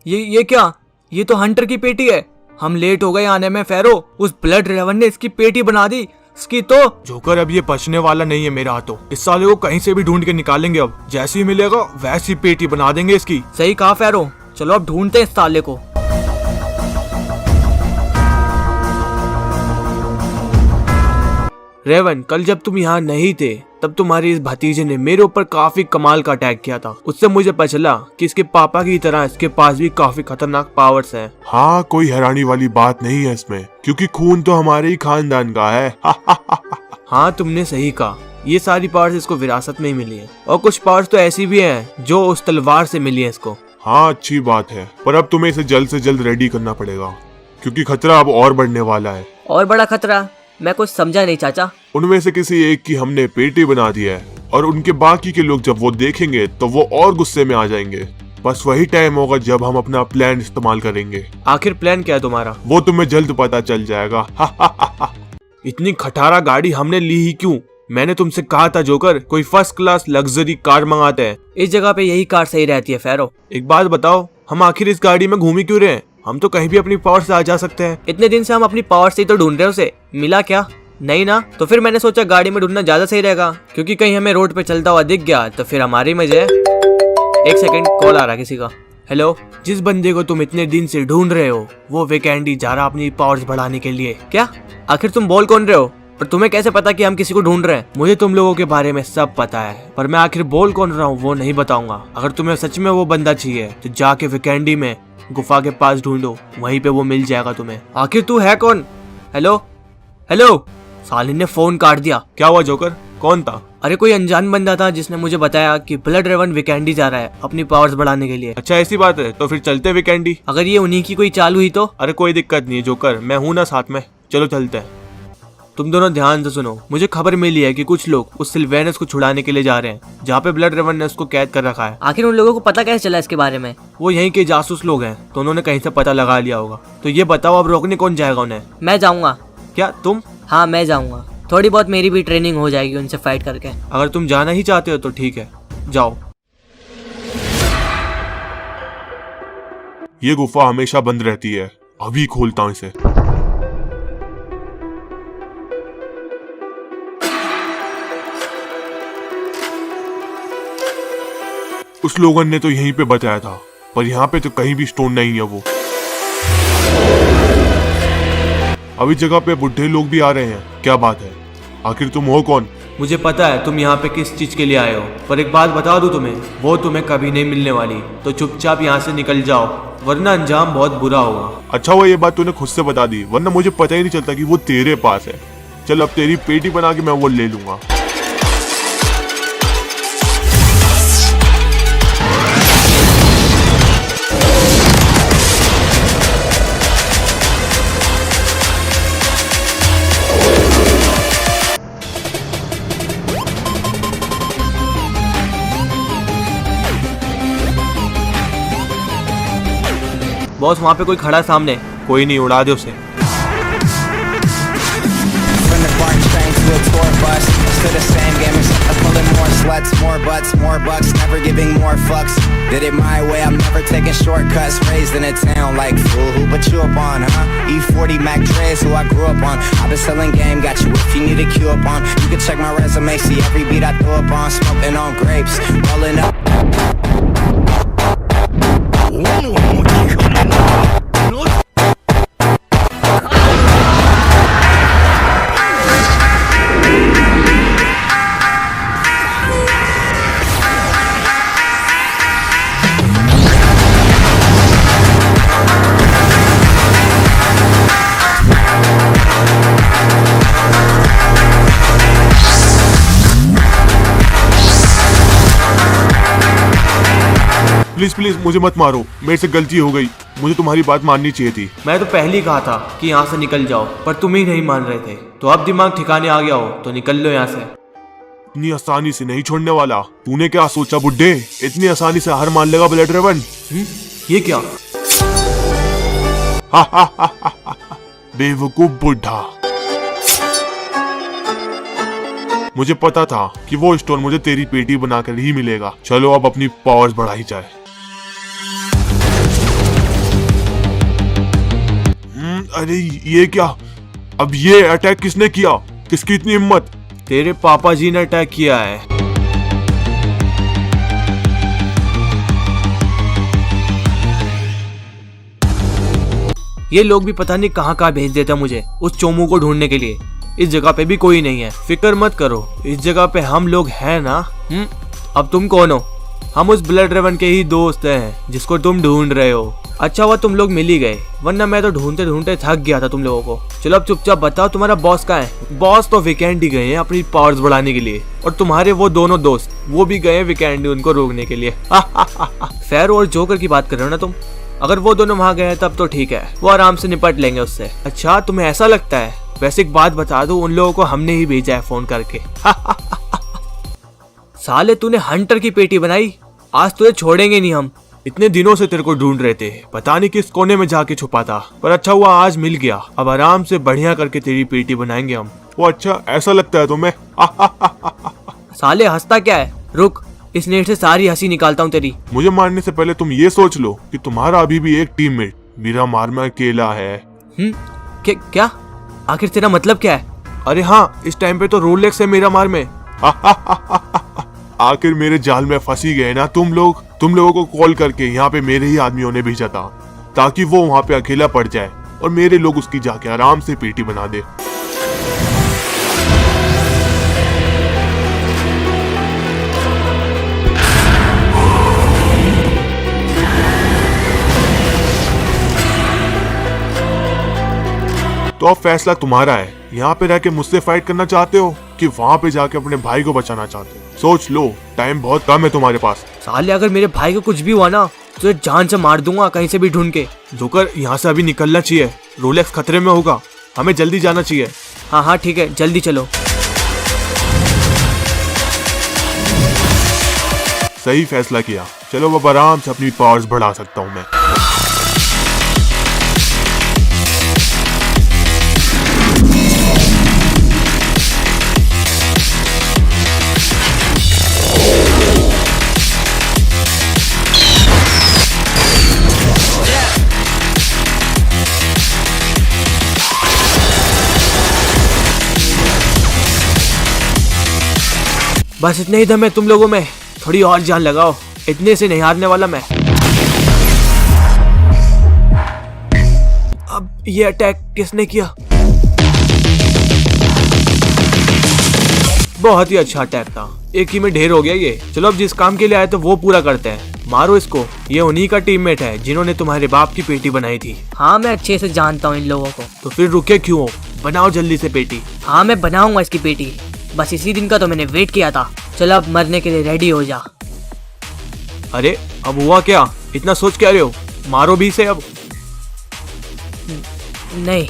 A: ये क्या? ये तो हंटर की पेटी है। हम लेट हो गए आने में फैरो, उस ब्लड रेवन ने इसकी पेटी बना दी। इसकी तो जोकर अब ये बचने वाला नहीं है मेरे हाथों। इस साले को कहीं से भी ढूंढ के निकालेंगे। अब जैसे ही मिलेगा वैसी पेटी बना देंगे इसकी।
E: सही कहा फैरो, चलो अब ढूंढते हैं इस साले को।
A: रेवन, कल जब तुम यहाँ नहीं थे तब तुम्हारे इस भतीजे ने मेरे ऊपर काफी कमाल का अटैक किया था। उससे मुझे पता चला कि इसके पापा की तरह इसके पास भी काफी खतरनाक पावर्स हैं।
B: हाँ, कोई हैरानी वाली बात नहीं है इसमें, क्योंकि खून तो हमारे ही खानदान का है।
A: हाँ तुमने सही कहा, ये सारी पावर्स इसको विरासत में ही मिली है, और कुछ पावर्स तो ऐसी भी हैं जो उस तलवार से मिली है इसको।
B: हाँ अच्छी बात है, पर अब तुम्हें इसे जल्द से जल्द रेडी करना पड़ेगा, क्योंकि खतरा अब और बढ़ने वाला है।
E: और बड़ा खतरा? मैं कुछ समझा नहीं चाचा।
B: उनमें से किसी एक की हमने पेटी बना दी है, और उनके बाकी के लोग जब वो देखेंगे तो वो और गुस्से में आ जाएंगे। बस वही टाइम होगा जब हम अपना प्लान इस्तेमाल करेंगे।
A: आखिर प्लान क्या है तुम्हारा?
B: वो तुम्हें जल्द पता चल जाएगा।
A: इतनी खटारा गाड़ी हमने ली ही क्यों? मैंने तुमसे कहा था जोकर, कोई फर्स्ट क्लास लग्जरी कार मंगाते हैं।
E: इस जगह पे यही कार सही रहती है फैरो।
A: एक बात बताओ, हम आखिर इस गाड़ी में घूम ही क्यों रहे हैं? हम तो कहीं भी अपनी पावर से आ जा सकते हैं।
E: इतने दिन से हम अपनी पावर से ही तो ढूंढ रहे उसे, मिला क्या? नहीं ना, तो फिर मैंने सोचा गाड़ी में ढूंढना ज्यादा सही रहेगा, क्योंकि कहीं हमें रोड पे चलता हुआ दिख गया तो फिर हमारी मजे है। एक सेकंड, कॉल आ रहा है किसी का।
A: हेलो, जिस बंदे को तुम इतने दिन से ढूंढ रहे हो वो वीकेंडी जा रहा अपनी पावर्स बढ़ाने के लिए। क्या? आखिर तुम बोल कौन रहे हो? और तुम्हें कैसे पता कि हम किसी को ढूंढ रहे हैं? मुझे तुम लोगों के बारे में सब पता है, पर मैं आखिर बोल कौन रहा हूँ वो नहीं बताऊंगा। अगर तुम्हें सच में वो बंदा चाहिए तो जाके वीकेंडी में गुफा के पास ढूंढो, वहीं पे वो मिल जाएगा तुम्हें। आखिर तू है कौन? Hello hello. सालिन ने फोन काट दिया।
B: क्या हुआ जोकर, कौन था?
A: अरे कोई अनजान बंदा था जिसने मुझे बताया कि ब्लड रेवन वीकेंडी जा रहा है अपनी पावर्स बढ़ाने के लिए।
B: अच्छा ऐसी बात है, तो फिर चलते वीकेंडी।
A: अगर ये उन्हीं की कोई चाल हुई तो?
B: अरे कोई दिक्कत नहीं है जोकर, मैं हूं ना साथ में, चलो चलते हैं।
A: तुम दोनों ध्यान से सुनो, मुझे खबर मिली है कि कुछ लोग उस सिल्वेनस को छुड़ाने के लिए जा रहे हैं जहाँ पे ब्लड रेवन ने उसको कैद कर रखा है।
E: आखिर उन लोगों को पता कैसे चला इसके बारे में?
A: वो यहीं के जासूस लोग हैं तो उन्होंने कहीं से पता लगा लिया होगा। तो ये बताओ अब रोकने कौन जाएगा उन्हें?
E: मैं जाऊंगा।
A: क्या तुम?
E: हाँ मैं जाऊंगा, थोड़ी बहुत मेरी भी ट्रेनिंग हो जाएगी उनसे फाइट करके।
A: अगर तुम जाना ही चाहते हो तो ठीक है, जाओ।
B: ये गुफा हमेशा बंद रहती है, अभी खोलता हूँ इसे। उस लोगों ने तो यहीं पे बताया था, पर यहाँ पे तो कहीं भी स्टोन नहीं है। वो अभी जगह पे बुढ़े लोग भी आ रहे हैं, क्या बात है? आखिर तुम हो कौन?
A: मुझे पता है तुम यहाँ पे किस चीज के लिए आए हो, पर एक बात बता दूं तुम्हें, वो तुम्हें कभी नहीं मिलने वाली। तो चुपचाप यहाँ से निकल जाओ वरना अंजाम बहुत बुरा होगा।
B: अच्छा हुआ ये बात तूने खुद से बता दी, वरना मुझे पता ही नहीं चलता कि वो तेरे पास है। चल अब तेरी पेटी बना के मैं वो ले लूंगा।
A: बॉस वहाँ पे कोई खड़ा है सामने।
B: कोई नहीं, उड़ा दे उसे।
F: From the BART train to a tour bus, still the same game except I'm pulling more sluts, more butts, more bucks, never giving more fucks. Did it my way, I'm never taking shortcuts. Raised in a town like fool, who put you up on, huh? E40 Mac Dre's who I grew up on. I've been selling game, got you if you need a cue up on. You can check my resume, see every beat I throw up on. Smoking on grapes, rolling up.
B: Please please मुझे मत मारो, मेरे से गलती हो गई, मुझे तुम्हारी बात माननी चाहिए थी।
A: मैं तो पहले ही कहा था कि यहाँ से निकल जाओ, पर तुम ही नहीं मान रहे थे। तो अब दिमाग ठिकाने आ गया हो तो निकल लो यहाँ से।
B: इतनी आसानी से नहीं छोड़ने वाला। तूने क्या सोचा बुड्ढे, इतनी आसानी से हार मान लेगा ब्लड रेवन?
A: ये क्या?
B: बेवकूफ बुढ़ा। मुझे पता था कि वो स्टोन मुझे तेरी पेटी बनाकर ही मिलेगा। चलो अब अपनी पावर्स बढ़ाई जाए। अरे ये क्या? अब ये अटैक किसने किया? किसकी इतनी हिम्मत?
A: तेरे पापा जी ने अटैक किया है। ये लोग भी पता नहीं कहाँ कहाँ भेज देता मुझे उस चोमू को ढूंढने के लिए। इस जगह पे भी कोई नहीं है, फिक्र मत करो, इस जगह पे हम लोग हैं ना। अब तुम कौन हो? हम उस ब्लड रेवन के ही दोस्त हैं जिसको तुम ढूंढ रहे हो। अच्छा हुआ तुम लोग मिल ही गए, वरना मैं तो ढूंढते ढूंढते थक गया था तुम लोगों को। चलो अब चुपचाप बताओ तुम्हारा बॉस कहाँ है? बॉस तो वीकेंडी गए हैं अपनी पावर्स बढ़ाने के लिए, और तुम्हारे वो दोनों दोस्त वो भी गए वीकेंडी उनको रोकने के लिए। फेरो और जोकर की बात कर रहे हो ना तुम? अगर वो दोनों वहाँ गए तब तो ठीक है, वो आराम से निपट लेंगे उससे। अच्छा तुम्हें ऐसा लगता है? वैसे एक बात बता दूं, उन लोगों को हमने ही भेजा है फोन करके। साले तूने हंटर की पेटी बनाई, आज तुझे छोड़ेंगे नहीं हम। इतने दिनों से तेरे को ढूंढ रहे थे, पता नहीं किस कोने में जाके छुपा था, पर अच्छा हुआ आज मिल गया। अब आराम से बढ़िया करके तेरी पेटी बनाएंगे हम।
B: वो अच्छा ऐसा लगता है तुम्हें?
A: साले हंसता क्या है? रुक, इस नेट से सारी हंसी निकालता हूँ तेरी।
B: मुझे मारने से पहले तुम ये सोच लो कि तुम्हारा अभी भी एक टीममेट मेरा मार अकेला है।
A: क्या? आखिर तेरा मतलब क्या है? अरे हाँ, इस टाइम पे तो रोलेक्स है मेरा मार में।
B: आखिर मेरे जाल में फंसी गए ना तुम लोगों को कॉल करके यहाँ पे मेरे ही आदमियों ने भेजा था ताकि वो वहाँ पे अकेला पड़ जाए और मेरे लोग उसकी जाके आराम से पेटी बना दे। तो अब फैसला तुम्हारा है, यहाँ पे रह के मुझसे फाइट करना चाहते हो कि वहाँ पे जाके अपने भाई को बचाना चाहते हो? सोच लो, टाइम बहुत कम है तुम्हारे पास।
E: साले अगर मेरे भाई को कुछ भी हुआ ना तो ये जान से मार दूंगा कहीं से भी ढूंढ के।
A: जोकर यहाँ से अभी निकलना चाहिए, रोलेक्स खतरे में होगा, हमें जल्दी जाना चाहिए।
E: हाँ हाँ ठीक है, जल्दी चलो।
B: सही फैसला किया, चलो अब आराम से अपनी पावर्स बढ़ा सकता हूँ मैं।
E: बस इतने ही दम है तुम लोगों में, थोड़ी और जान लगाओ, इतने से नहीं हारने वाला मैं। अब ये अटैक किसने किया?
A: बहुत ही अच्छा अटैक था, एक ही में ढेर हो गया ये। चलो अब जिस काम के लिए आए तो वो पूरा करते हैं, मारो इसको। ये उन्हीं का टीममेट है जिन्होंने तुम्हारे बाप की पेटी बनाई थी।
E: हाँ मैं अच्छे से जानता हूँ इन लोगों को।
A: तो फिर रुके क्यों हो, बनाओ जल्दी से पेटी।
E: हाँ मैं बनाऊंगा इसकी पेटी, बस इसी दिन का तो मैंने वेट किया था। चलो अब मरने के लिए रेडी हो जा।
A: अरे अब हुआ क्या, इतना सोच क्या रहे हो, मारो भी इसे अब।
E: नहीं,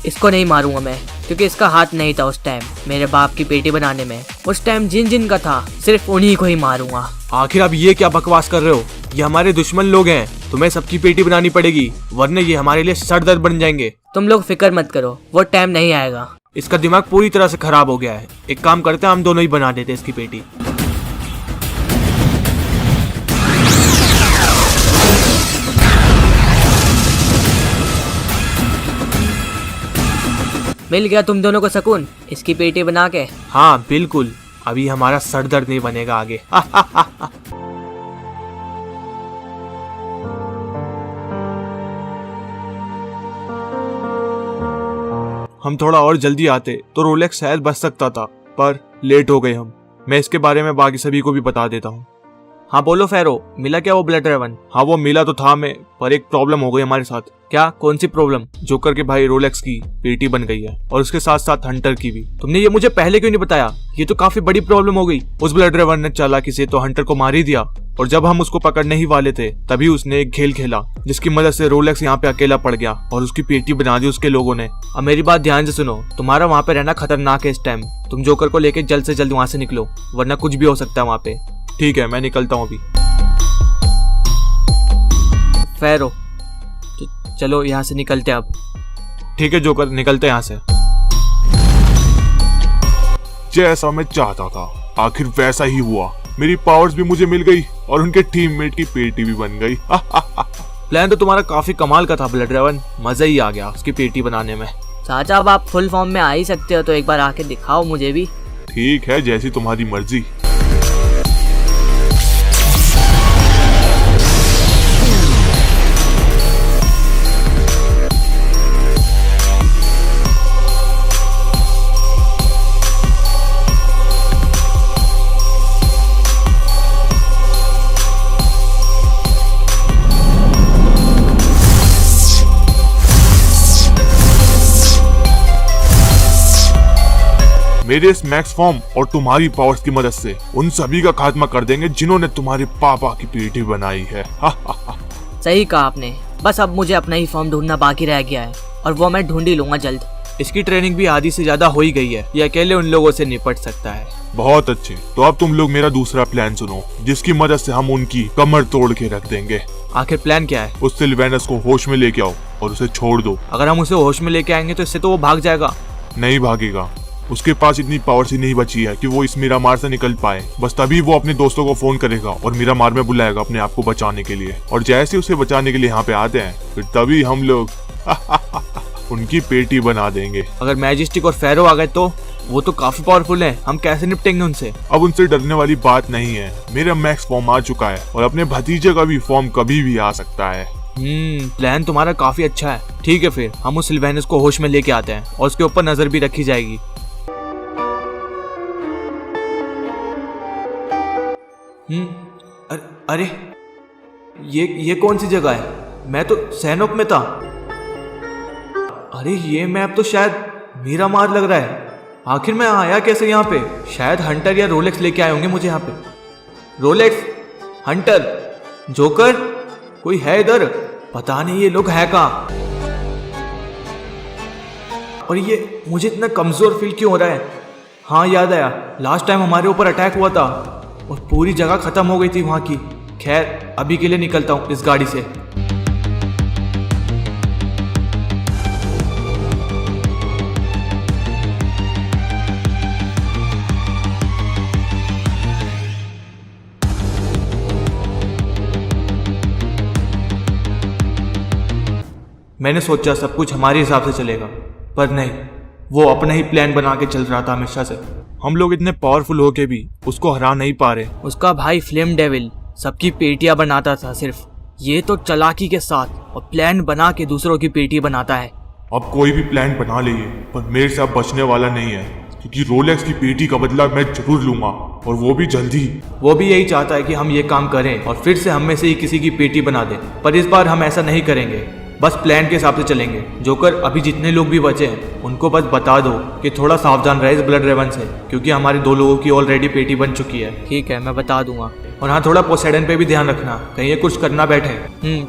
E: इसको नहीं मारूंगा मैं, क्योंकि इसका हाथ नहीं था उस टाइम मेरे बाप की पेटी बनाने में। उस टाइम जिन का था, सिर्फ उन्हीं को ही मारूंगा।
A: आखिर अब ये क्या बकवास कर रहे हो, ये हमारे दुश्मन लोग हैं, तुम्हें सबकी पेटी बनानी पड़ेगी वरना ये हमारे लिए सर दर्द बन जाएंगे।
E: तुम लोग फिक्र मत करो, वो टाइम नहीं आएगा।
A: इसका दिमाग पूरी तरह से खराब हो गया है, एक काम करते हैं हम दोनों ही बना देते हैं इसकी पेटी।
E: मिल गया तुम दोनों को सुकून इसकी पेटी बना के।
A: हाँ बिल्कुल, अभी हमारा सर दर्द नहीं बनेगा आगे। हम थोड़ा और जल्दी आते तो रोलेक्स शायद बच सकता था, पर लेट हो गए हम। मैं इसके बारे में बाकी सभी को भी बता देता हूँ।
E: हाँ बोलो फेरो, मिला क्या वो ब्लड ड्रैगन?
A: हाँ वो मिला तो था मैं, पर एक प्रॉब्लम हो गई हमारे साथ।
E: क्या, कौन सी प्रॉब्लम?
A: जोकर के भाई रोलेक्स की पेटी बन गई है और उसके साथ साथ हंटर की भी। तुमने ये मुझे पहले क्यों नहीं बताया, ये तो काफी बड़ी प्रॉब्लम हो गई। उस ब्लड ड्रैगन ने चालाकी से तो हंटर को मार ही दिया, और जब हम उसको पकड़ने ही वाले थे तभी उसने एक खेल खेला जिसकी मदद से रोलेक्स यहाँ पे अकेला पड़ गया और उसकी पेटी बना दी उसके लोगों ने। अब मेरी बात ध्यान से सुनो, तुम्हारा वहाँ पे रहना खतरनाक है इस टाइम। तुम जोकर को लेके जल्द से जल्द वहाँ से निकलो, वरना कुछ भी हो सकता है वहाँ पे।
B: ठीक है, मैं निकलता हूँ अभी।
E: फेरो चलो यहाँ से निकलते अब।
B: ठीक है जोकर, निकलते यहाँ से। जैसा मैं चाहता था आखिर वैसा ही हुआ, मेरी पावर्स भी मुझे मिल गई और उनके टीममेट की पेटी भी बन गई।
A: प्लान तो तुम्हारा काफी कमाल का था ब्लड ड्रैगन, मजा ही आ गया उसकी पेटी बनाने में।
E: चाचा अब आप फुल फॉर्म में आ ही सकते हो तो एक बार आके दिखाओ मुझे भी।
B: ठीक है, जैसी तुम्हारी मर्जी। मेरे इस मैक्स फॉर्म और तुम्हारी पावर्स की मदद से उन सभी का खात्मा कर देंगे जिन्होंने तुम्हारे पापा की पेटी बनाई है।
E: सही कहा आपने, बस अब मुझे अपना ही फॉर्म ढूंढना बाकी रह गया है और वो मैं ढूंढ ही लूंगा जल्द।
A: इसकी ट्रेनिंग भी आधी से ज्यादा हो ही गई है, ये अकेले उन लोगों से निपट सकता है।
B: बहुत अच्छे, तो अब तुम लोग मेरा दूसरा प्लान सुनो, जिसकी मदद से हम उनकी कमर तोड़ के रख देंगे।
A: आखिर प्लान क्या है?
B: उस सिल्वेनस को होश में लेके आओ और उसे छोड़ दो।
A: अगर हम उसे होश में लेके आएंगे तो इससे तो वो भाग जाएगा।
B: नहीं भागेगा, उसके पास इतनी पावर्स ही नहीं बची है कि वो इस मीरामार से निकल पाए। बस तभी वो अपने दोस्तों को फोन करेगा और मीरामार में बुलाएगा अपने आप को बचाने के लिए, और जैसे उसे बचाने के लिए यहाँ पे आते हैं फिर तभी हम लोग उनकी पेटी बना देंगे।
A: अगर मैजिस्टिक और फेरो आ गए तो वो तो काफी पावरफुल है, हम कैसे निपटेंगे उनसे?
B: अब उनसे डरने वाली बात नहीं है, मेरा मैक्स फॉर्म आ चुका है और अपने भतीजे का भी फॉर्म कभी भी आ सकता है।
A: प्लान तुम्हारा काफी अच्छा है। ठीक है फिर हम उस सिल्वेनस को होश में लेके आते हैं और उसके ऊपर नजर भी रखी जाएगी। अरे ये कौन सी जगह है? मैं तो सैनोक में था। अरे ये मैप तो शायद मेरा मार लग रहा है। आखिर मैं आया कैसे यहाँ पे? शायद हंटर या रोलेक्स लेके आए होंगे मुझे यहाँ पे। रोलेक्स, हंटर, जोकर, कोई है इधर? पता नहीं ये लोग है कहाँ। और ये मुझे इतना कमजोर फील क्यों हो रहा है? हाँ याद आया, लास्ट टाइम हमारे ऊपर अटैक हुआ था और पूरी जगह खत्म हो गई थी वहां की। खैर अभी के लिए निकलता हूँ इस गाड़ी से। मैंने सोचा सब कुछ हमारे हिसाब से चलेगा, पर नहीं, वो अपना ही प्लान बना के चल रहा था हमेशा से।
B: हम लोग इतने पावरफुल होके भी उसको हरा नहीं पा रहे।
E: उसका भाई फ्लेम डेविल सबकी पेटियां बनाता था सिर्फ, ये तो चालाकी के साथ और प्लान बना के दूसरों की पेटी बनाता है।
B: अब कोई भी प्लान बना लिए, पर मेरे से अब बचने वाला नहीं है, क्योंकि रोलेक्स की पेटी का बदला मैं जरूर लूंगा, और वो भी जल्दी।
A: वो भी यही चाहता है कि हम ये काम करें और फिर से हम में से ही किसी की पेटी बना दें, पर इस बार हम ऐसा नहीं करेंगे। बस प्लान के हिसाब से चलेंगे। जोकर, अभी जितने लोग भी बचे हैं उनको बस बता दो कि थोड़ा सावधान रहे इस ब्लड रेवन से, क्योंकि हमारे 2 लोगों की ऑलरेडी पेटी बन चुकी है।
E: ठीक है, मैं बता दूंगा।
A: और हाँ, थोड़ा पोसेडन पे भी ध्यान रखना, कहीं ये कुछ करना बैठे।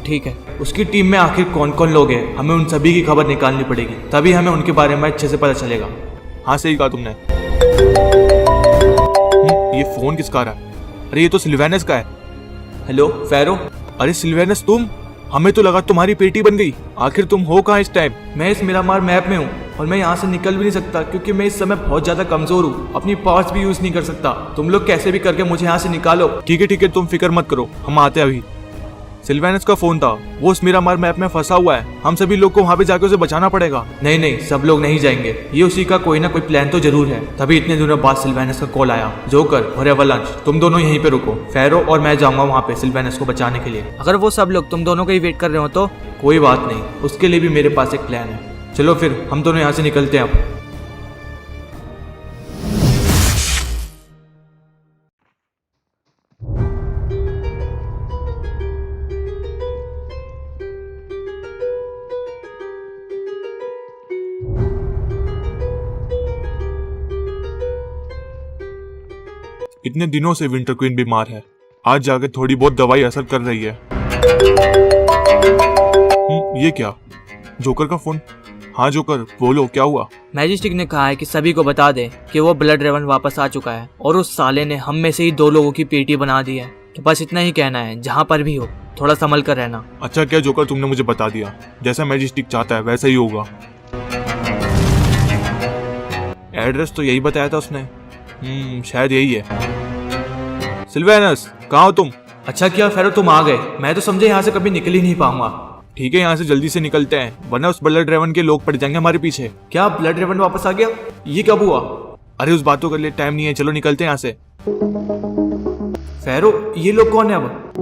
E: ठीक है।
A: उसकी टीम में आखिर कौन कौन लोग हैं, हमें उन सभी की खबर निकालनी पड़ेगी, तभी हमें उनके बारे में अच्छे से पता चलेगा।
B: हाँ सही कहा तुमने।
A: ये फोन किसका रहा है? अरे ये तो सिल्वेनस का है। हेलो फेरो। अरे सिल्वेनस तुम? हमें तो लगा तुम्हारी पेटी बन गई। आखिर तुम हो कहाँ इस टाइम? मैं इस मिरामार मैप में हूँ और मैं यहाँ से निकल भी नहीं सकता, क्योंकि मैं इस समय बहुत ज्यादा कमजोर हूँ, अपनी पावर्स भी यूज नहीं कर सकता। तुम लोग कैसे भी करके मुझे यहाँ से निकालो।
B: ठीक है, तुम फिक्र मत करो, हम आते हैं अभी। सिल्वेनस का फोन था, वो उस मिरामार मैप में फंसा हुआ है, हम सभी लोग को वहाँ पे जाके उसे बचाना पड़ेगा।
A: नहीं, सब लोग नहीं जाएंगे, ये उसी का कोई ना कोई प्लान तो जरूर है। तभी इतने दिनों बाद सिल्वेनस का कॉल आया। जोकर और एवलांच, तुम दोनों यहीं पे रुको, फेरो और मैं जाऊंगा वहाँ पे सिल्वेनस को बचाने के लिए।
E: अगर वो सब लोग तुम दोनों को ही वेट कर रहे हो तो?
A: कोई बात नहीं, उसके लिए भी मेरे पास एक प्लान है। चलो फिर हम दोनों यहाँ से निकलते हैं अब।
B: इतने दिनों से विंटर क्वीन बीमार है, आज जाकर थोड़ी बहुत दवाई असर कर रही है। ये क्या? जोकर का फोन। हाँ जोकर, बोलो क्या हुआ?
E: मैजिस्टिक ने कहा है कि सभी को बता दे कि वो ब्लड रेवन वापस आ चुका है और उस साले ने हम में से ही 2 लोगों की पेटी बना दी है। तो बस इतना ही कहना है, जहाँ पर भी हो थोड़ा संभल कर रहना।
B: अच्छा क्या जोकर, तुमने मुझे बता दिया, जैसा मैजिस्टिक चाहता है वैसा ही होगा।
A: एड्रेस तो यही बताया था उसने। शायद यही है। सिल्वेनस, कहाँ हो तुम? अच्छा किया फेरो तुम आ गए, मैं तो समझे यहाँ से कभी निकल ही नहीं पाऊंगा।
B: ठीक है, यहाँ से जल्दी से निकलते हैं, वरना उस ब्लड रेवन के लोग पड़ जाएंगे हमारे पीछे।
A: क्या ब्लड रेवन वापस आ गया? ये कब हुआ?
B: अरे उस बातों के लिए टाइम नहीं है, चलो निकलते हैं यहाँ से।
A: फेरो, ये लोग कौन है अब?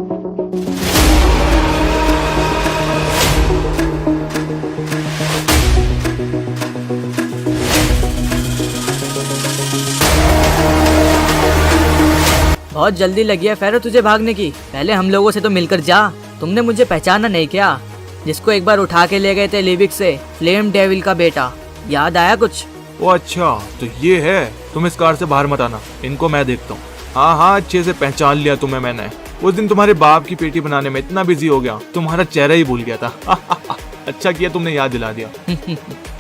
E: बहुत जल्दी लगी है फेरो तुझे भागने की, पहले हम लोगों से तो मिलकर जा। तुमने मुझे पहचाना नहीं क्या? जिसको एक बार उठा के ले गए थे लिविक से, फ्लेम डेविल का बेटा, याद आया कुछ?
B: ओ अच्छा, तो ये है। तुम इस कार से बाहर मत आना, इनको मैं देखता हूँ। हाँ, अच्छे से पहचान लिया तुम्हें मैंने। उस दिन तुम्हारे बाप की पेटी बनाने में इतना बिजी हो गया, तुम्हारा चेहरा ही भूल गया था। अच्छा किया तुमने याद दिला दिया।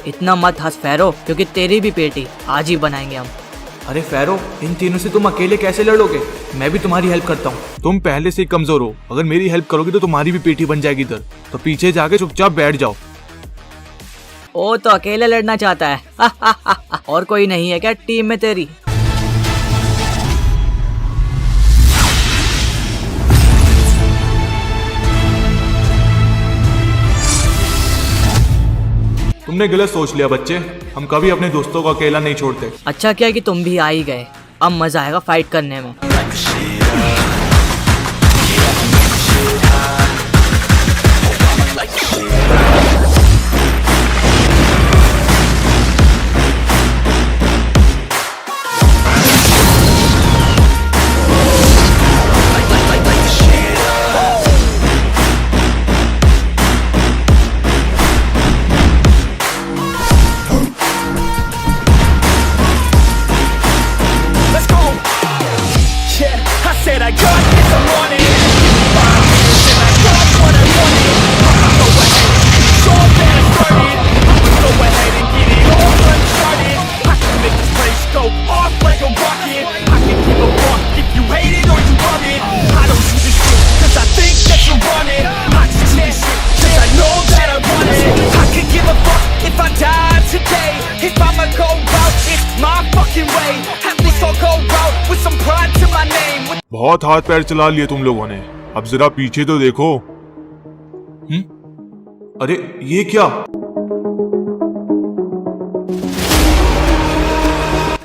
E: इतना मत हंस फेरो, क्योंकि तेरी भी पेटी आज ही बनाएंगे हम।
A: अरे फेरो, इन तीनों से तुम अकेले कैसे लड़ोगे? मैं भी तुम्हारी हेल्प करता हूँ।
B: तुम पहले से ही कमजोर हो, अगर मेरी हेल्प करोगे तो तुम्हारी भी पेटी बन जाएगी इधर। तो पीछे जाके चुपचाप बैठ जाओ।
E: ओ तो अकेले लड़ना चाहता है? और कोई नहीं है क्या टीम में तेरी?
B: तुमने
A: तुमने गलत सोच लिया बच्चे, हम कभी अपने दोस्तों को अकेला नहीं छोड़ते।
E: अच्छा किया कि तुम भी आ ही गए, अब मजा आएगा फाइट करने में।
G: Let's go. Yeah, I said I got this, I'm on it. And I got what I wanted. Go ahead and get it all that I started. Go ahead and get it all uncharted. I can make this place go off like a rocket. I can give a fuck if you hate it or you love it. I don't do this shit cause I think that you run it. I just do this shit cause I know that I want it. I can give a fuck if I die today. If I'ma go out, it's my fucking way. At least I'll go out with some pride to my name.
B: बहुत हाथ पैर चला लिए तुम लोगों ने, अब जरा पीछे तो देखो।
A: अरे ये क्या?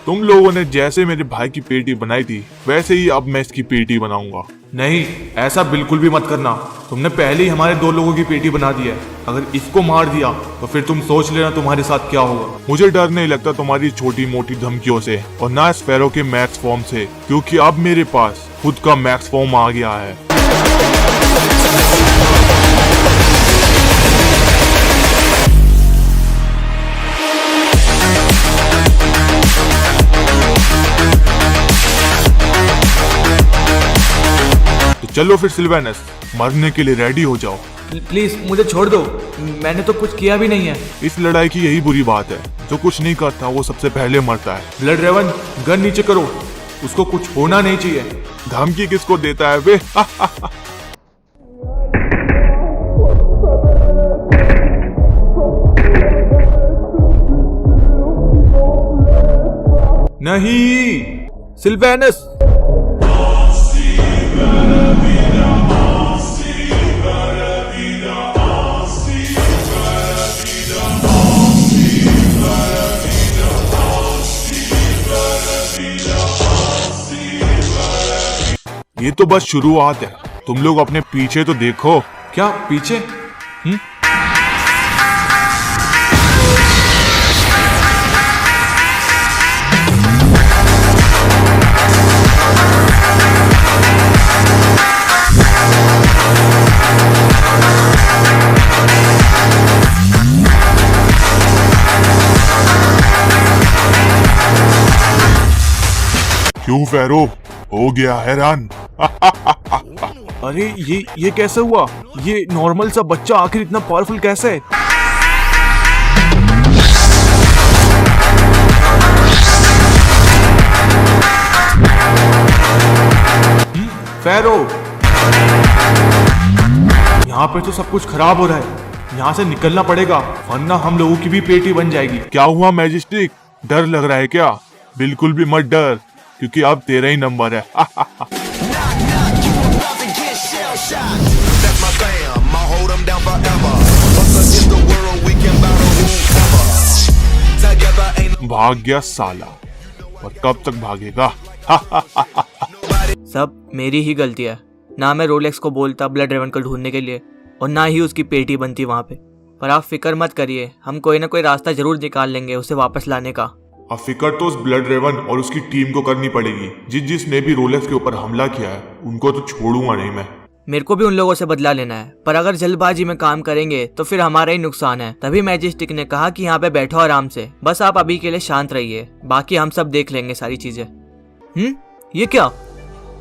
B: तुम लोगों ने जैसे मेरे भाई की पेटी बनाई थी वैसे ही अब मैं इसकी पेटी बनाऊंगा।
A: नहीं, ऐसा बिल्कुल भी मत करना। तुमने पहले ही हमारे 2 लोगों की पेटी बना दी है, अगर इसको मार दिया तो फिर तुम सोच लेना तुम्हारे साथ क्या होगा।
B: मुझे डर नहीं लगता तुम्हारी छोटी मोटी धमकियों से और ना स्पैरो के मैक्स फॉर्म से, क्योंकि अब मेरे पास खुद का मैक्स फॉर्म आ गया है। तो चलो फिर सिल्वेनस, मरने के लिए रेडी हो जाओ।
A: प्लीज मुझे छोड़ दो, मैंने तो कुछ किया भी नहीं है।
B: इस लड़ाई की यही बुरी बात है, जो कुछ नहीं करता वो सबसे पहले मरता है।
A: ब्लड रेवन, गन नीचे करो, उसको कुछ होना नहीं चाहिए।
B: धमकी किसको देता है वे?
A: नहीं, सिल्वेनस।
B: ये तो बस शुरुआत है, तुम लोग अपने पीछे तो देखो।
A: क्या पीछे?
B: क्यों फेरो, हो गया हैरान?
A: अरे ये कैसे हुआ? ये नॉर्मल सा बच्चा आखिर इतना पावरफुल कैसे है? फेरो, यहाँ पे तो सब कुछ खराब हो रहा है, यहाँ से निकलना पड़ेगा वरना हम लोगों की भी पेटी बन जाएगी।
B: क्या हुआ मैजिस्टिक, डर लग रहा है क्या? बिल्कुल भी मत डर, क्योंकि अब तेरा ही नंबर है। भाग गया साला, और कब तक भागेगा?
E: सब मेरी ही गलती है, ना मैं रोलेक्स को बोलता ब्लड रेवन को ढूंढने के लिए और ना ही उसकी पेटी बनती वहाँ पे। पर आप फिक्र मत करिए, हम कोई ना कोई रास्ता जरूर निकाल लेंगे उसे वापस लाने का।
B: अब फिक्र तो उस ब्लड रेवन और उसकी टीम को करनी पड़ेगी। जिसने भी रोलेक्स के ऊपर हमला किया है उनको तो छोड़ूंगा नहीं मैं।
E: मेरे को भी उन लोगों से बदला लेना है, पर अगर जल्दबाजी में काम करेंगे तो फिर हमारा ही नुकसान है। तभी मैजिस्टिक ने कहा कि यहाँ पे बैठो आराम से, बस आप अभी के लिए शांत रहिए, बाकी हम सब देख लेंगे सारी चीजें। ये क्या?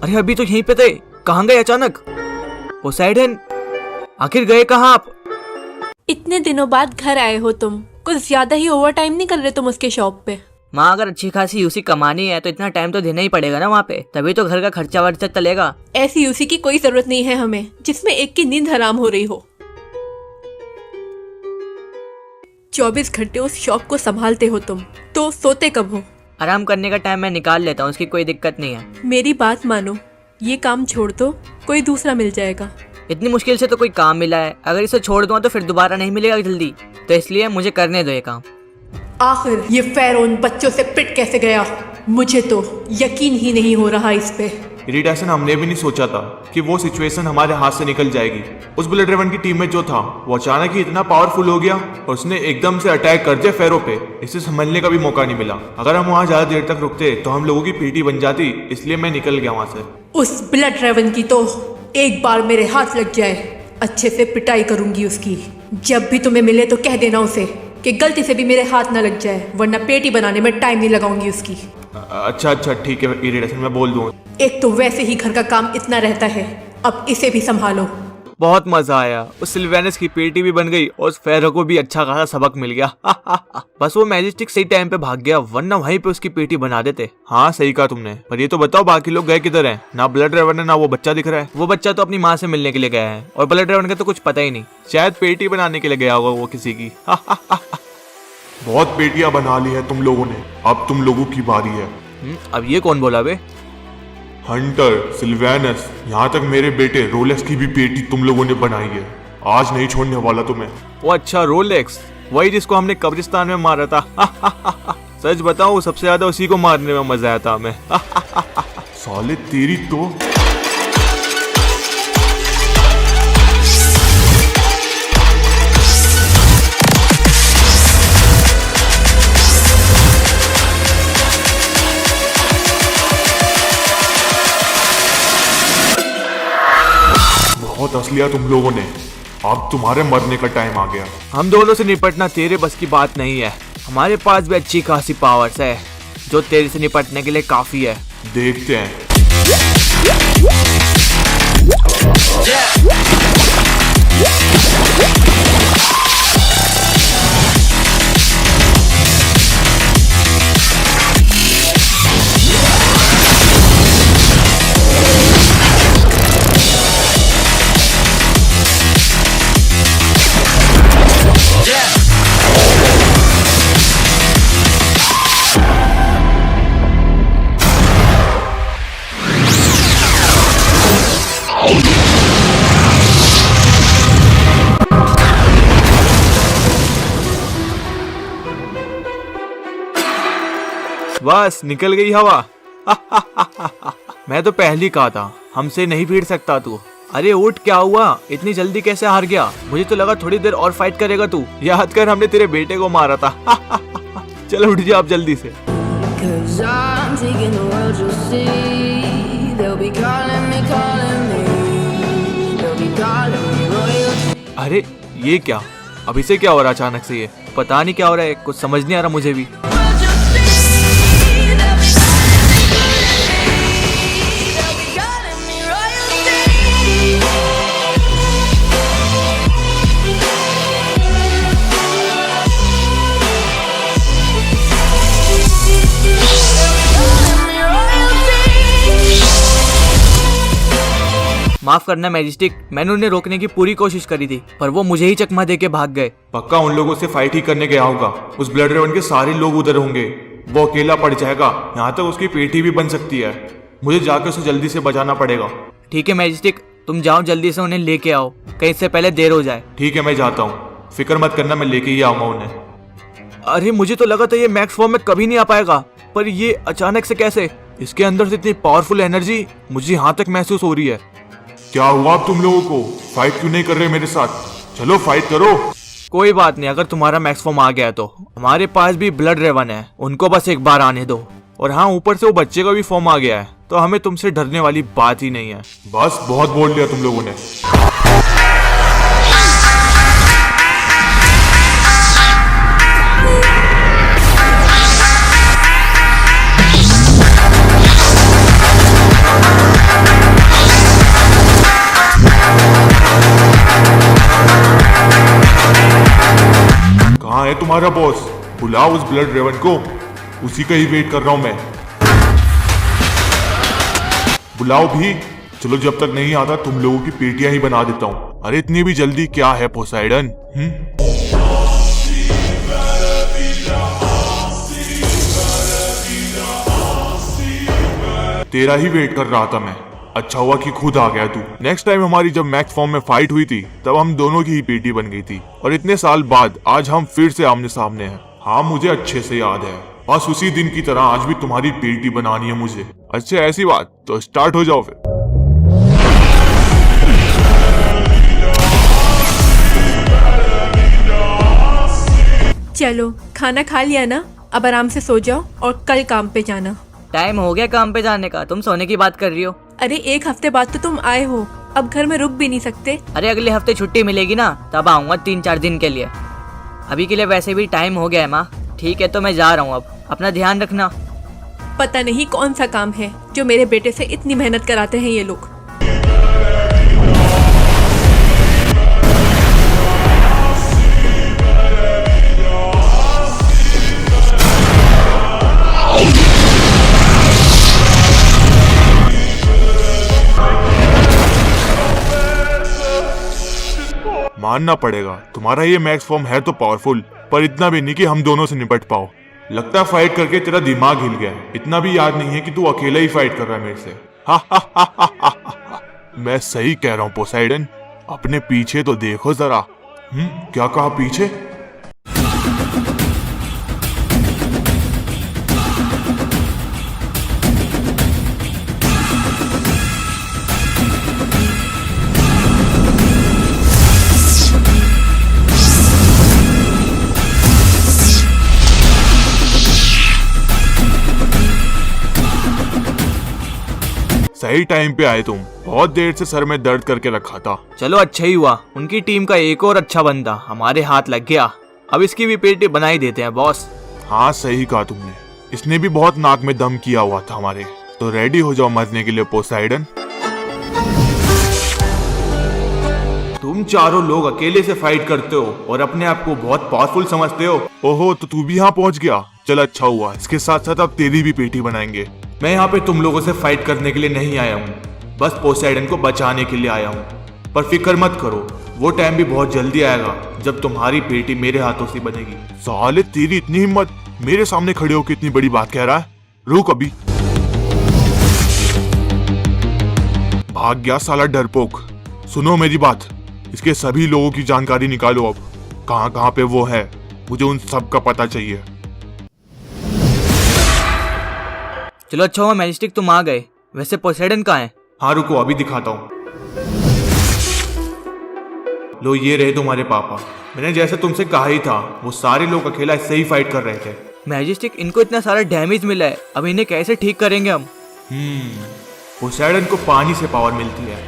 E: अरे अभी तो यहीं पे थे, कहाँ गए अचानक? पोसाइडन, आखिर गए कहाँ आप?
D: इतने दिनों बाद घर आए हो तुम, कुछ ज्यादा ही ओवर टाइम नहीं कर रहे तुम उसके शॉप पे?
E: माँ अगर अच्छी खासी यूसी कमानी है तो इतना टाइम तो देना ही पड़ेगा ना वहाँ पे, तभी तो घर का खर्चा वर्चा चलेगा।
D: ऐसी यूसी की कोई जरूरत नहीं है हमें जिसमें एक की नींद हराम हो रही हो। 24 घंटे उस शॉप को संभालते हो तुम, तो सोते कब हो?
E: आराम करने का टाइम मैं निकाल लेता हूँ, उसकी कोई दिक्कत नहीं है।
D: मेरी बात मानो, ये काम छोड़ दो, कोई दूसरा मिल जाएगा।
E: इतनी मुश्किल से तो कोई काम मिला है, अगर इसे छोड़ दूँ तो फिर दोबारा नहीं मिलेगा जल्दी। तो इसलिए मुझे करने दो ये काम।
D: आखिर ये फेरो उन बच्चों से पिट कैसे गया? मुझे तो यकीन ही नहीं हो रहा इस पे।
A: इरिटेशन हमने भी नहीं सोचा था कि वो सिचुएशन हमारे हाथ से निकल जाएगी। उस ब्लड रेवन की टीम में जो था वो अचानक ही इतना पावरफुल हो गया और उसने एकदम से अटैक कर दिया फेरो पे। इसे संभलने का भी मौका नहीं मिला। अगर हम वहाँ ज्यादा देर तक रुकते तो हम लोगों की पीटी बन जाती, इसलिए मैं निकल गया वहाँ से।
D: उस ब्लड रेवन की तो एक बार मेरे हाथ लग जाए, अच्छे से पिटाई करूंगी उसकी। जब भी तुम्हें मिले तो कह देना उसे कि गलती से भी मेरे हाथ ना लग जाए, वरना पेटी बनाने में टाइम नहीं लगाऊंगी उसकी।
A: अच्छा ठीक है इरिटेशन, मैं बोल दूँ।
D: एक तो वैसे ही घर का काम इतना रहता है, अब इसे भी संभालो।
A: बहुत मजा आया। उस सिल्वेनस की पेटी भी बन गई और उस फेरो को भी अच्छा खासा सबक मिल गया। बस वो मैजेस्टिक सही टाइम पे भाग गया, वरना वहीं पे उसकी पेटी बना देते। हाँ सही कहा तुमने। पर ये तो बताओ बाकी लोग गए किधर हैं? ना ब्लड रेवन है ना वो बच्चा दिख रहा है। वो बच्चा तो अपनी माँ से मिलने के लिए गया है और ब्लड रेवन का तो कुछ पता ही नहीं। शायद पेटी बनाने के लिए गया होगा वो किसी की।
B: बहुत पेटियां बना ली है तुम लोगों ने, अब तुम लोगों की बारी है।
A: अब ये कौन बोला बे?
B: हंटर, सिल्वेनस, यहाँ तक मेरे बेटे रोलेक्स की भी पेटी तुम लोगों ने बनाई है। आज नहीं छोड़ने वाला तुम्हें।
A: वो अच्छा रोलेक्स, वही जिसको हमने कब्रिस्तान में मारा था। सच बताऊं सबसे ज्यादा उसी को मारने में मजा आया था हमें।
B: साले तेरी तो। बहुत हंस लिया तुम लोगों ने, अब तुम्हारे मरने का टाइम आ गया।
A: हम दोनों से निपटना तेरे बस की बात नहीं है। हमारे पास भी अच्छी खासी पावर्स है जो तेरे से निपटने के लिए काफी है।
B: देखते हैं।
A: बस निकल गई हवा। मैं तो पहले कहा था हमसे नहीं भिड़ सकता तू। अरे उठ, क्या हुआ? इतनी जल्दी कैसे हार गया? मुझे तो लगा थोड़ी देर और फाइट करेगा तू। याद कर हमने तेरे बेटे को मारा था। चलो उठ जा आप जल्दी से।
H: Cause I'm taking the world, you'll see. They'll be calling me, they'll be calling me royalty.
A: अरे ये क्या? अब इसे क्या हो रहा अचानक से? ये पता नहीं क्या हो रहा है, कुछ समझ नहीं आ रहा मुझे भी। माफ करना मैजिस्टिक, मैंने उन्हें रोकने की पूरी कोशिश करी थी पर वो मुझे ही चकमा देके भाग गए।
B: पक्का उन लोगों से फाइट ही करने गया होगा। उस ब्लड रेवन के सारे लोग उधर होंगे, वो अकेला पड़ जाएगा। यहाँ तक उसकी पेटी भी बन सकती है। मुझे जाकर उसे जल्दी से बचाना पड़ेगा।
E: ठीक है मैजिस्टिक, तुम जाओ जल्दी से उन्हें लेके आओ, कहीं इससे पहले देर हो जाए।
B: ठीक है मैं जाता हूँ, फिक्र मत करना, मैं लेके ही आऊंगा उन्हें।
A: अरे मुझे तो लगा था ये मैक्स फॉर्म में कभी नहीं आ पाएगा, पर ये अचानक से कैसे? इसके अंदर से इतनी पावरफुल एनर्जी मुझे यहाँ तक महसूस हो रही है।
B: क्या हुआ अब तुम लोगों को? फाइट क्यों नहीं कर रहे मेरे साथ? चलो फाइट करो।
A: कोई बात नहीं, अगर तुम्हारा मैक्स फॉर्म आ गया तो हमारे पास भी ब्लड रेवन है, उनको बस एक बार आने दो। और हाँ, ऊपर से वो बच्चे का भी फॉर्म आ गया है, तो हमें तुमसे डरने वाली बात ही नहीं है।
B: बस बहुत बोल लिया तुम लोगों ने। कहाँ है तुम्हारा बॉस? बुलाओ उस ब्लड रेवन को, उसी का ही वेट कर रहा हूं मैं। बुलाओ भी। चलो जब तक नहीं आता तुम लोगों की पेटियां ही बना देता हूँ। अरे इतनी भी जल्दी क्या है पोसाइडन? तेरा ही वेट कर रहा था मैं। अच्छा हुआ कि खुद आ गया तू। नेक्स्ट टाइम हमारी जब मैक्स फॉर्म में फाइट हुई थी तब हम दोनों की ही पेटी बन गई थी, और इतने साल बाद आज हम फिर से आमने सामने हैं। हाँ मुझे अच्छे से याद है, बस उसी दिन की तरह आज भी तुम्हारी पेटी बनानी है मुझे। अच्छा ऐसी बात, तो स्टार्ट हो जाओ फिर।
D: चलो खाना खा लिया ना, अब आराम से सो जाओ और कल काम पे जाना।
E: टाइम हो गया काम पे जाने का, तुम सोने की बात कर रही हो।
D: अरे 1 हफ्ते बाद तो तुम आए हो, अब घर में रुक भी नहीं सकते।
E: अरे अगले हफ्ते छुट्टी मिलेगी ना, तब आऊँगा 3-4 दिन के लिए। अभी के लिए वैसे भी टाइम हो गया है माँ। ठीक है तो मैं जा रहा हूँ, अब अपना ध्यान रखना।
D: पता नहीं कौन सा काम है जो मेरे बेटे से इतनी मेहनत कराते हैं ये लोग।
B: मानना पड़ेगा तुम्हारा ये मैक्स फॉर्म है तो पावरफुल, पर इतना भी नहीं कि हम दोनों से निपट पाओ। लगता है फाइट करके तेरा दिमाग हिल गया है। इतना भी याद नहीं है कि तू अकेला ही फाइट कर रहा है मेरे से। हा हा हा हा हा हा। मैं सही कह रहा हूँ पोसाइडन, अपने पीछे तो देखो जरा। क्या कहा पीछे? सही टाइम पे आए तुम, बहुत देर से सर में दर्द करके रखा था।
A: चलो अच्छा ही हुआ, उनकी टीम का एक और अच्छा बंदा हमारे हाथ लग गया। अब इसकी भी पेटी बना ही देते हैं बॉस।
B: हाँ सही कहा तुमने, इसने भी बहुत नाक में दम किया हुआ था हमारे। तो रेडी हो जाओ मरने के लिए पोसाइडन।
A: तुम चारों लोग अकेले से फाइट करते हो और अपने आप को बहुत पावरफुल समझते हो।
B: ओहो तो तू भी यहाँ पहुंच गया, चल अच्छा हुआ। इसके साथ साथ अब तेरी भी पेटी बनाएंगे।
A: मैं यहाँ पे तुम लोगों से फाइट करने के लिए नहीं आया हूँ, बस पोसाइडन को बचाने के लिए आया हूँ। पर फिक्र मत करो, वो टाइम भी बहुत जल्दी आएगा जब तुम्हारी पेटी मेरे हाथों से बनेगी।
B: साले तेरी इतनी हिम्मत, मेरे सामने खड़े होकर इतनी बड़ी बात कह रहा है। रुक अभी। भाग गया साला डरपोक। सुनो मेरी बात, इसके सभी लोगों की जानकारी निकालो। अब कहाँ कहाँ पे वो है, मुझे उन सब का पता चाहिए।
E: चलो अच्छा हुआ मैजिस्टिक तुम आ गए। वैसे पोसेडन कहाँ है?
A: हाँ रुको अभी दिखाता हूँ। लो ये रहे तुम्हारे पापा। मैंने जैसे तुमसे कहा ही था, वो सारे लोग अकेला इससे ही फाइट कर रहे थे।
E: मैजिस्टिक इनको इतना सारा डैमेज मिला है, अब इन्हें कैसे ठीक करेंगे हम?
A: पोसाइडन को पानी से पावर मिलती है,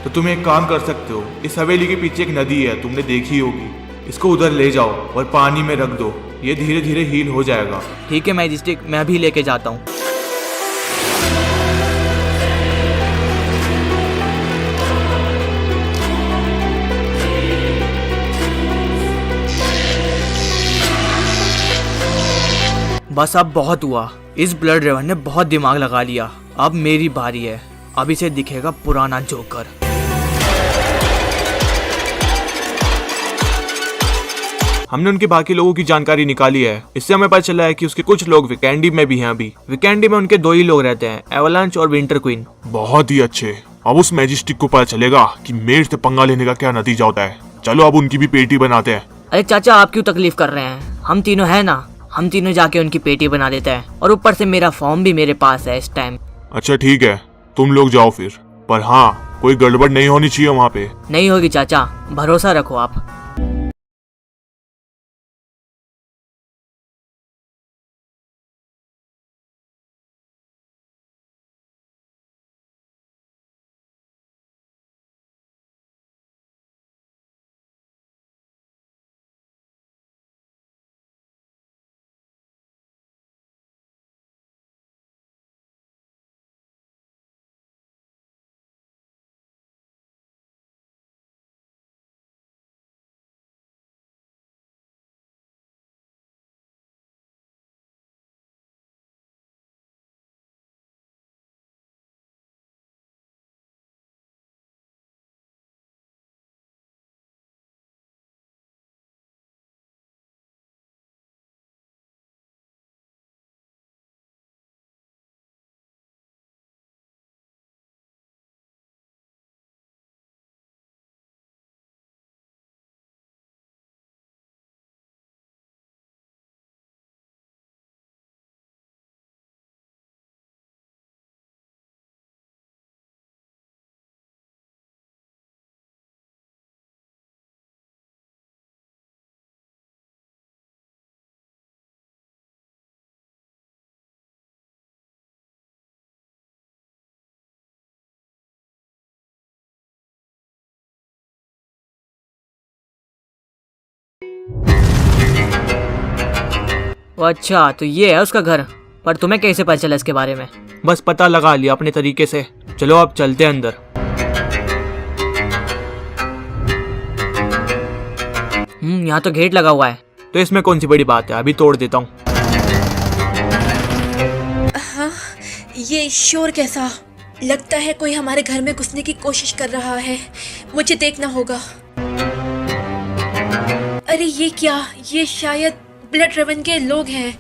A: तो तुम एक काम कर सकते हो। इस हवेली के पीछे एक नदी है, तुमने देखी होगी। इसको उधर ले जाओ और पानी में रख दो, ये धीरे धीरे हील हो जाएगा।
E: ठीक है मैजिस्टिक, मैं अभी लेके जाता हूँ। बस अब बहुत हुआ, इस ब्लड रिवर ने बहुत दिमाग लगा लिया। अब मेरी बारी है, अब इसे दिखेगा पुराना जोकर।
A: हमने उनके बाकी लोगों की जानकारी निकाली है। इससे हमें पता चला है कि उसके कुछ लोग विकेंडी में भी हैं। अभी विकेंडी में उनके 2 ही लोग रहते हैं, एवलांच और विंटर क्वीन।
B: बहुत ही अच्छे। अब उस मैजिस्टिक को पता चलेगा कि मेरे से पंगा लेने का क्या नतीजा होता है। चलो अब उनकी भी पेटी बनाते हैं।
E: अरे चाचा आप क्यों तकलीफ कर रहे हैं? हम तीनों है ना, हम तीनों जाके उनकी पेटी बना देते हैं। और ऊपर से मेरा फॉर्म भी मेरे पास है इस टाइम।
B: अच्छा ठीक है, तुम लोग जाओ फिर, पर हाँ कोई गड़बड़ नहीं होनी चाहिए वहाँ पे।
E: नहीं होगी चाचा, भरोसा रखो आप। वो अच्छा, तो ये है उसका घर। पर तुम्हें कैसे पता चला इसके बारे में?
A: बस पता लगा लिया अपने तरीके से। चलो अब चलते हैं अंदर।
E: यहाँ तो गेट लगा हुआ है।
A: तो इसमें कौन सी बड़ी बात है, अभी तोड़ देता हूँ।
D: ये शोर कैसा? लगता है कोई हमारे घर में घुसने की कोशिश कर रहा है। मुझे देखना होगा। अरे ये क्या? ये शायद ब्लड रेवन के लोग हैं।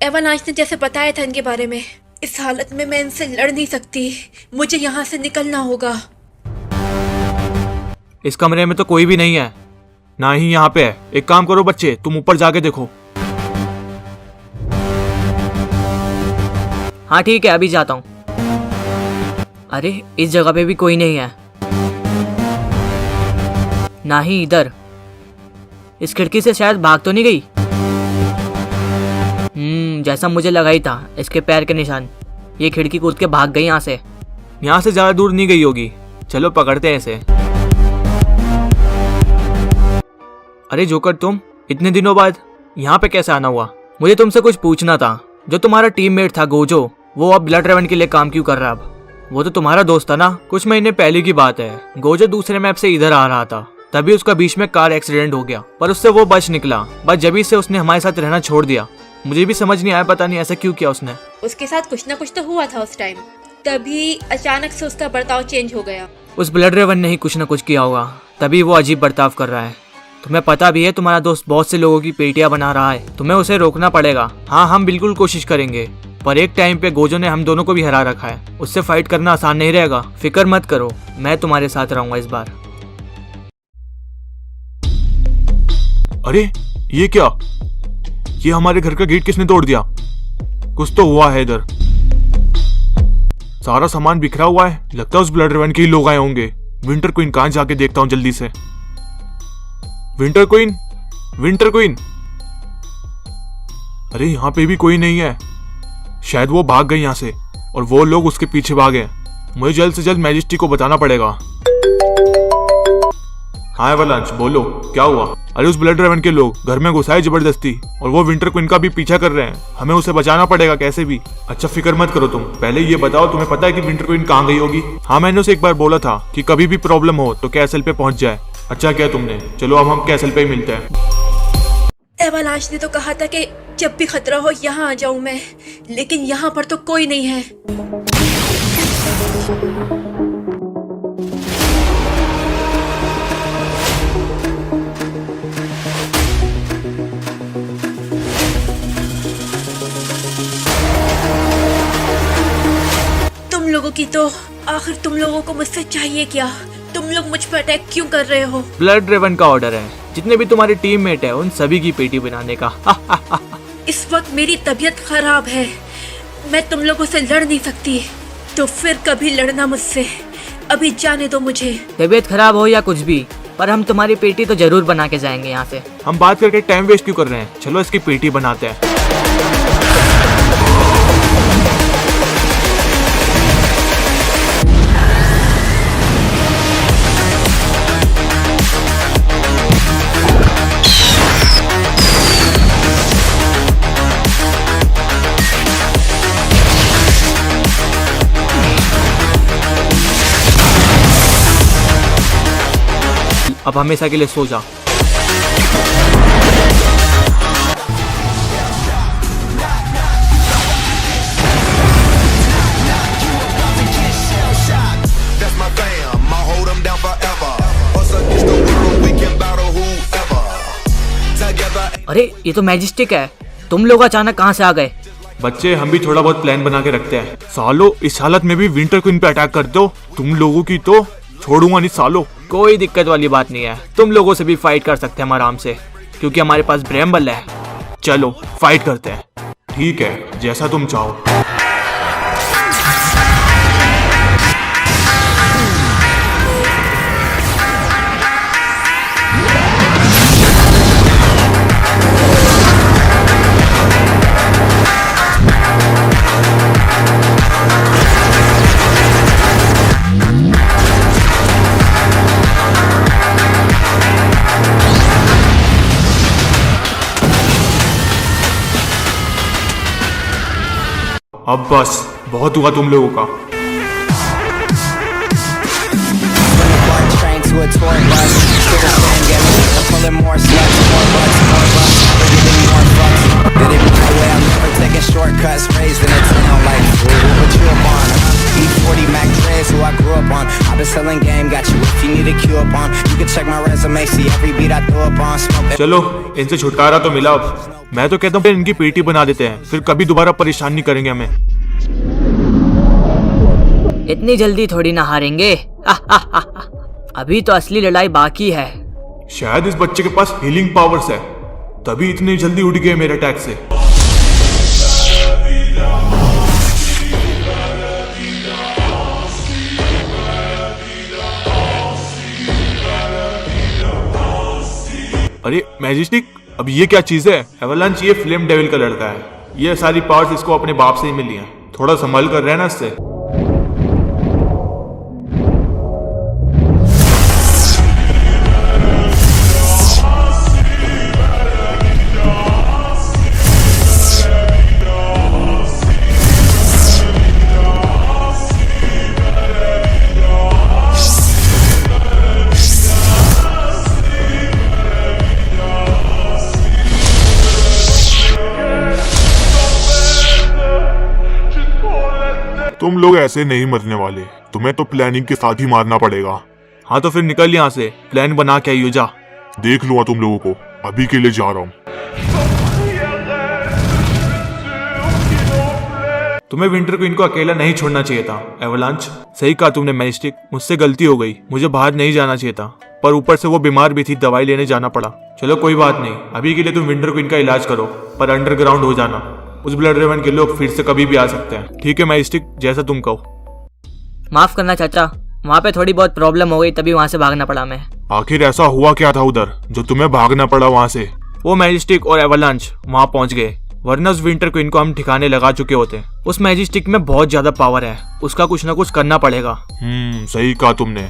D: एवालांच ने जैसे बताया था इनके बारे में। इस हालत में मैं इनसे लड़ नहीं सकती। मुझे यहाँ से निकलना होगा।
A: इस कमरे में तो कोई भी नहीं है, ना ही यहाँ पे है। एक काम करो बच्चे, तुम ऊपर जाके देखो।
E: हाँ ठीक है, अभी जाता हूँ। अरे इस जगह पे भी कोई नहीं है, ना ही इधर। इस खिड़की से शायद भाग तो नहीं गई। जैसा मुझे लगा ही था, इसके पैर के निशान। ये खिड़की कूद के भाग गई यहाँ से।
A: यहाँ से ज्यादा दूर नहीं गई होगी। चलो पकड़ते हैं इसे। अरे जोकर, तुम इतने दिनों बाद यहाँ पे कैसे आना हुआ? मुझे तुमसे कुछ पूछना था। जो तुम्हारा टीममेट था गोजो, वो अब ब्लड रेवन के लिए काम क्यों कर रहा है? अब वो तो तुम्हारा दोस्त था ना। कुछ महीने पहले की बात है, गोजो दूसरे मैप से इधर आ रहा था, तभी उसका बीच में कार एक्सीडेंट हो गया, पर उससे वो बच निकला। बस जभी से उसने हमारे साथ रहना छोड़ दिया। मुझे भी समझ नहीं आया, पता नहीं ऐसा क्यों किया उसने।
D: उसके साथ कुछ ना कुछ तो हुआ था उस टाइम, तभी अचानक से उसका बर्ताव चेंज हो गया।
E: उस ब्लड रेवन ने ही कुछ ना कुछ किया होगा, तभी वो अजीब बर्ताव कर रहा है। तुम्हें पता भी है तुम्हारा दोस्त बहुत से लोगों की पेटियां बना रहा है। तुम्हें उसे रोकना पड़ेगा। हाँ, हम बिल्कुल कोशिश करेंगे, पर एक टाइम पे गोजो ने हम दोनों को भी हरा रखा है। उससे फाइट करना आसान नहीं रहेगा। फिक्र मत करो, मैं तुम्हारे साथ रहूंगा इस बार।
B: अरे ये क्या? ये हमारे घर का गेट किसने तोड़ दिया? कुछ तो हुआ है इधर। सारा सामान बिखरा हुआ है। लगता है उस ब्लड रेवन के ही लोग आए होंगे। विंटर क्वीन कहाँ जाके देखता हूँ जल्दी से। Winter queen, winter queen. अरे यहाँ पे भी कोई नहीं है। शायद वो भाग गई यहाँ से और वो लोग उसके पीछे भागे। मुझे जल्द से जल्द मैजेस्टी को बताना पड़ेगा। हाँ एवालांच, बोलो क्या हुआ? अरे उस ब्लड रेवन के लोग घर में घुसाए जबरदस्ती और वो विंटर क्वीन का भी पीछा कर रहे हैं। हमें उसे बचाना पड़ेगा कैसे भी। अच्छा फिक्र मत करो तुम, पहले ये बताओ तुम्हें पता है कि विंटर क्वीन कहाँ गई होगी? हाँ, मैंने उसे एक बार बोला था कि कभी भी प्रॉब्लम हो तो कैसल पे पहुंच जाए। अच्छा किया तुमने। चलो अब हम कैसल पे ही मिलते हैं।
D: एवालांच ने तो कहा था कि जब भी खतरा हो यहाँ आ जाऊं मैं, लेकिन यहाँ पर तो कोई नहीं है। तुम लोगों की तो आखिर तुम लोगों को मुझसे चाहिए क्या? तुम लोग मुझ पर अटैक क्यों कर रहे हो?
A: ब्लड रेवन का ऑर्डर है, जितने भी तुम्हारे टीममेट हैं उन सभी की पेटी बनाने का।
D: इस वक्त मेरी तबीयत खराब है, मैं तुम लोगों से लड़ नहीं सकती, तो फिर कभी लड़ना मुझसे। अभी जाने दो मुझे।
E: तबीयत खराब हो या कुछ भी, पर हम तुम्हारी पेटी तो जरूर बना के जाएंगे यहाँ से।
A: हम बात करके टाइम वेस्ट क्यों कर रहे हैं? चलो इसकी पेटी बनाते हैं। अब हमेशा के लिए सो जा।
I: That's my fam, I'll hold them down forever. Us against the world, we can battle whoever. Together.
E: अरे ये तो मैजिस्टिक है। तुम लोग अचानक कहाँ से आ गए?
B: बच्चे, हम भी थोड़ा बहुत प्लान बना के रखते हैं। सालो, इस हालत में भी विंटर क्वीन पे अटैक कर दो, तुम लोगों की तो छोड़ूंगा नहीं सालो।
A: कोई दिक्कत वाली बात नहीं है, तुम लोगों से भी फाइट कर सकते हैं हम आराम से, क्योंकि हमारे पास ब्रेम्बल है।
B: चलो फाइट करते हैं। ठीक है, जैसा तुम चाहो। अब बस बहुत हुआ तुम लोगों का।
F: From the BART train to a tour bus, still the same gimmicks. I'm pulling more sluts, more butts, never giving more fucks. Did it my way, I'm never taking shortcuts. Raised in a town like, what you up on? E40 Mac Dre's who I grew up on. I've been selling game, got you if you need a cue up on. You can check my resume, see every beat I throw up on. Smoke
A: चलो इनसे छुटकारा तो मिला। अब मैं तो कहता हूँ इनकी पेटी बना देते हैं, फिर कभी दोबारा परेशान नहीं करेंगे हमें।
E: इतनी जल्दी थोड़ी ना हारेंगे। अभी तो असली लड़ाई बाकी है।
B: शायद इस बच्चे के पास हीलिंग पावर्स है, तभी इतनी जल्दी उड़ गए मेरे अटैक से।
A: अरे मैजिस्टिक, अब ये क्या चीज है? एवलांच ये फ्लेम डेविल का लड़का है। ये सारी पावर्स इसको अपने बाप से ही मिली हैं। थोड़ा संभल कर रहना इससे।
B: तुम लोग ऐसे नहीं मरने वाले, तुम्हें तो प्लानिंग के साथ ही मारना पड़ेगा।
A: हाँ तो फिर निकल यहाँ से, प्लान बना के आइयो जा।
B: देख लूंगा तुम लोगों को, अभी के लिए जा रहा हूँ।
A: तुम्हें विंटर क्वीन को अकेला नहीं छोड़ना चाहिए था एवलांच। सही कहा तुमने मैजिस्टिक, मुझसे गलती हो गई, मुझे बाहर नहीं जाना चाहिए था। पर ऊपर से वो बीमार भी थी, दवाई लेने जाना पड़ा। चलो कोई बात नहीं, अभी के लिए तुम विंटर क्वीन का इलाज करो, पर अंडरग्राउंड हो जाना। उस ब्लड रेवन के लोग फिर से कभी भी आ सकते हैं। ठीक है मैजिस्टिक, जैसा तुम कहो।
E: माफ करना चाचा, वहाँ पे थोड़ी बहुत प्रॉब्लम हो गई, तभी वहाँ से भागना पड़ा मैं।
B: आखिर ऐसा हुआ क्या था उधर जो तुम्हें भागना पड़ा वहाँ से?
A: वो मैजिस्टिक और एवलांच वहाँ पहुँच गए, वरना उस विंटर क्वीन को हम ठिकाने लगा चुके होते। उस मैजिस्टिक में बहुत ज्यादा पावर है, उसका कुछ ना कुछ करना पड़ेगा।
B: सही कहा तुमने।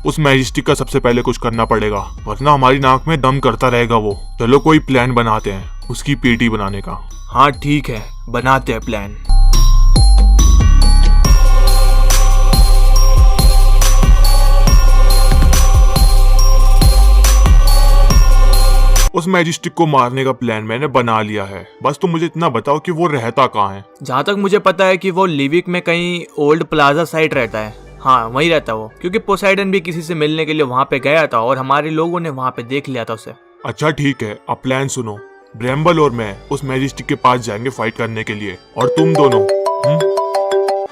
B: उस मैजिस्टिक का सबसे पहले कुछ करना पड़ेगा, वरना हमारी नाक में दम करता रहेगा वो। चलो कोई प्लान बनाते हैं उसकी पेटी बनाने का।
A: हाँ ठीक है, बनाते हैं प्लान।
B: उस मैजिस्टिक को मारने का प्लान मैंने बना लिया है, बस तुम मुझे इतना बताओ कि वो रहता कहाँ है।
A: जहाँ तक मुझे पता है कि वो लिविक में कहीं ओल्ड प्लाजा साइड रहता है। हाँ वहीं रहता वो, क्योंकि पोसाइडन भी किसी से मिलने के लिए वहाँ पे गया था और हमारे लोगों ने वहाँ पे देख लिया था उसे।
B: अच्छा ठीक है, अब प्लान सुनो। ब्रैम्बल और मैं उस मैजिस्टिक के पास जाएंगे फाइट करने के लिए, और तुम दोनों।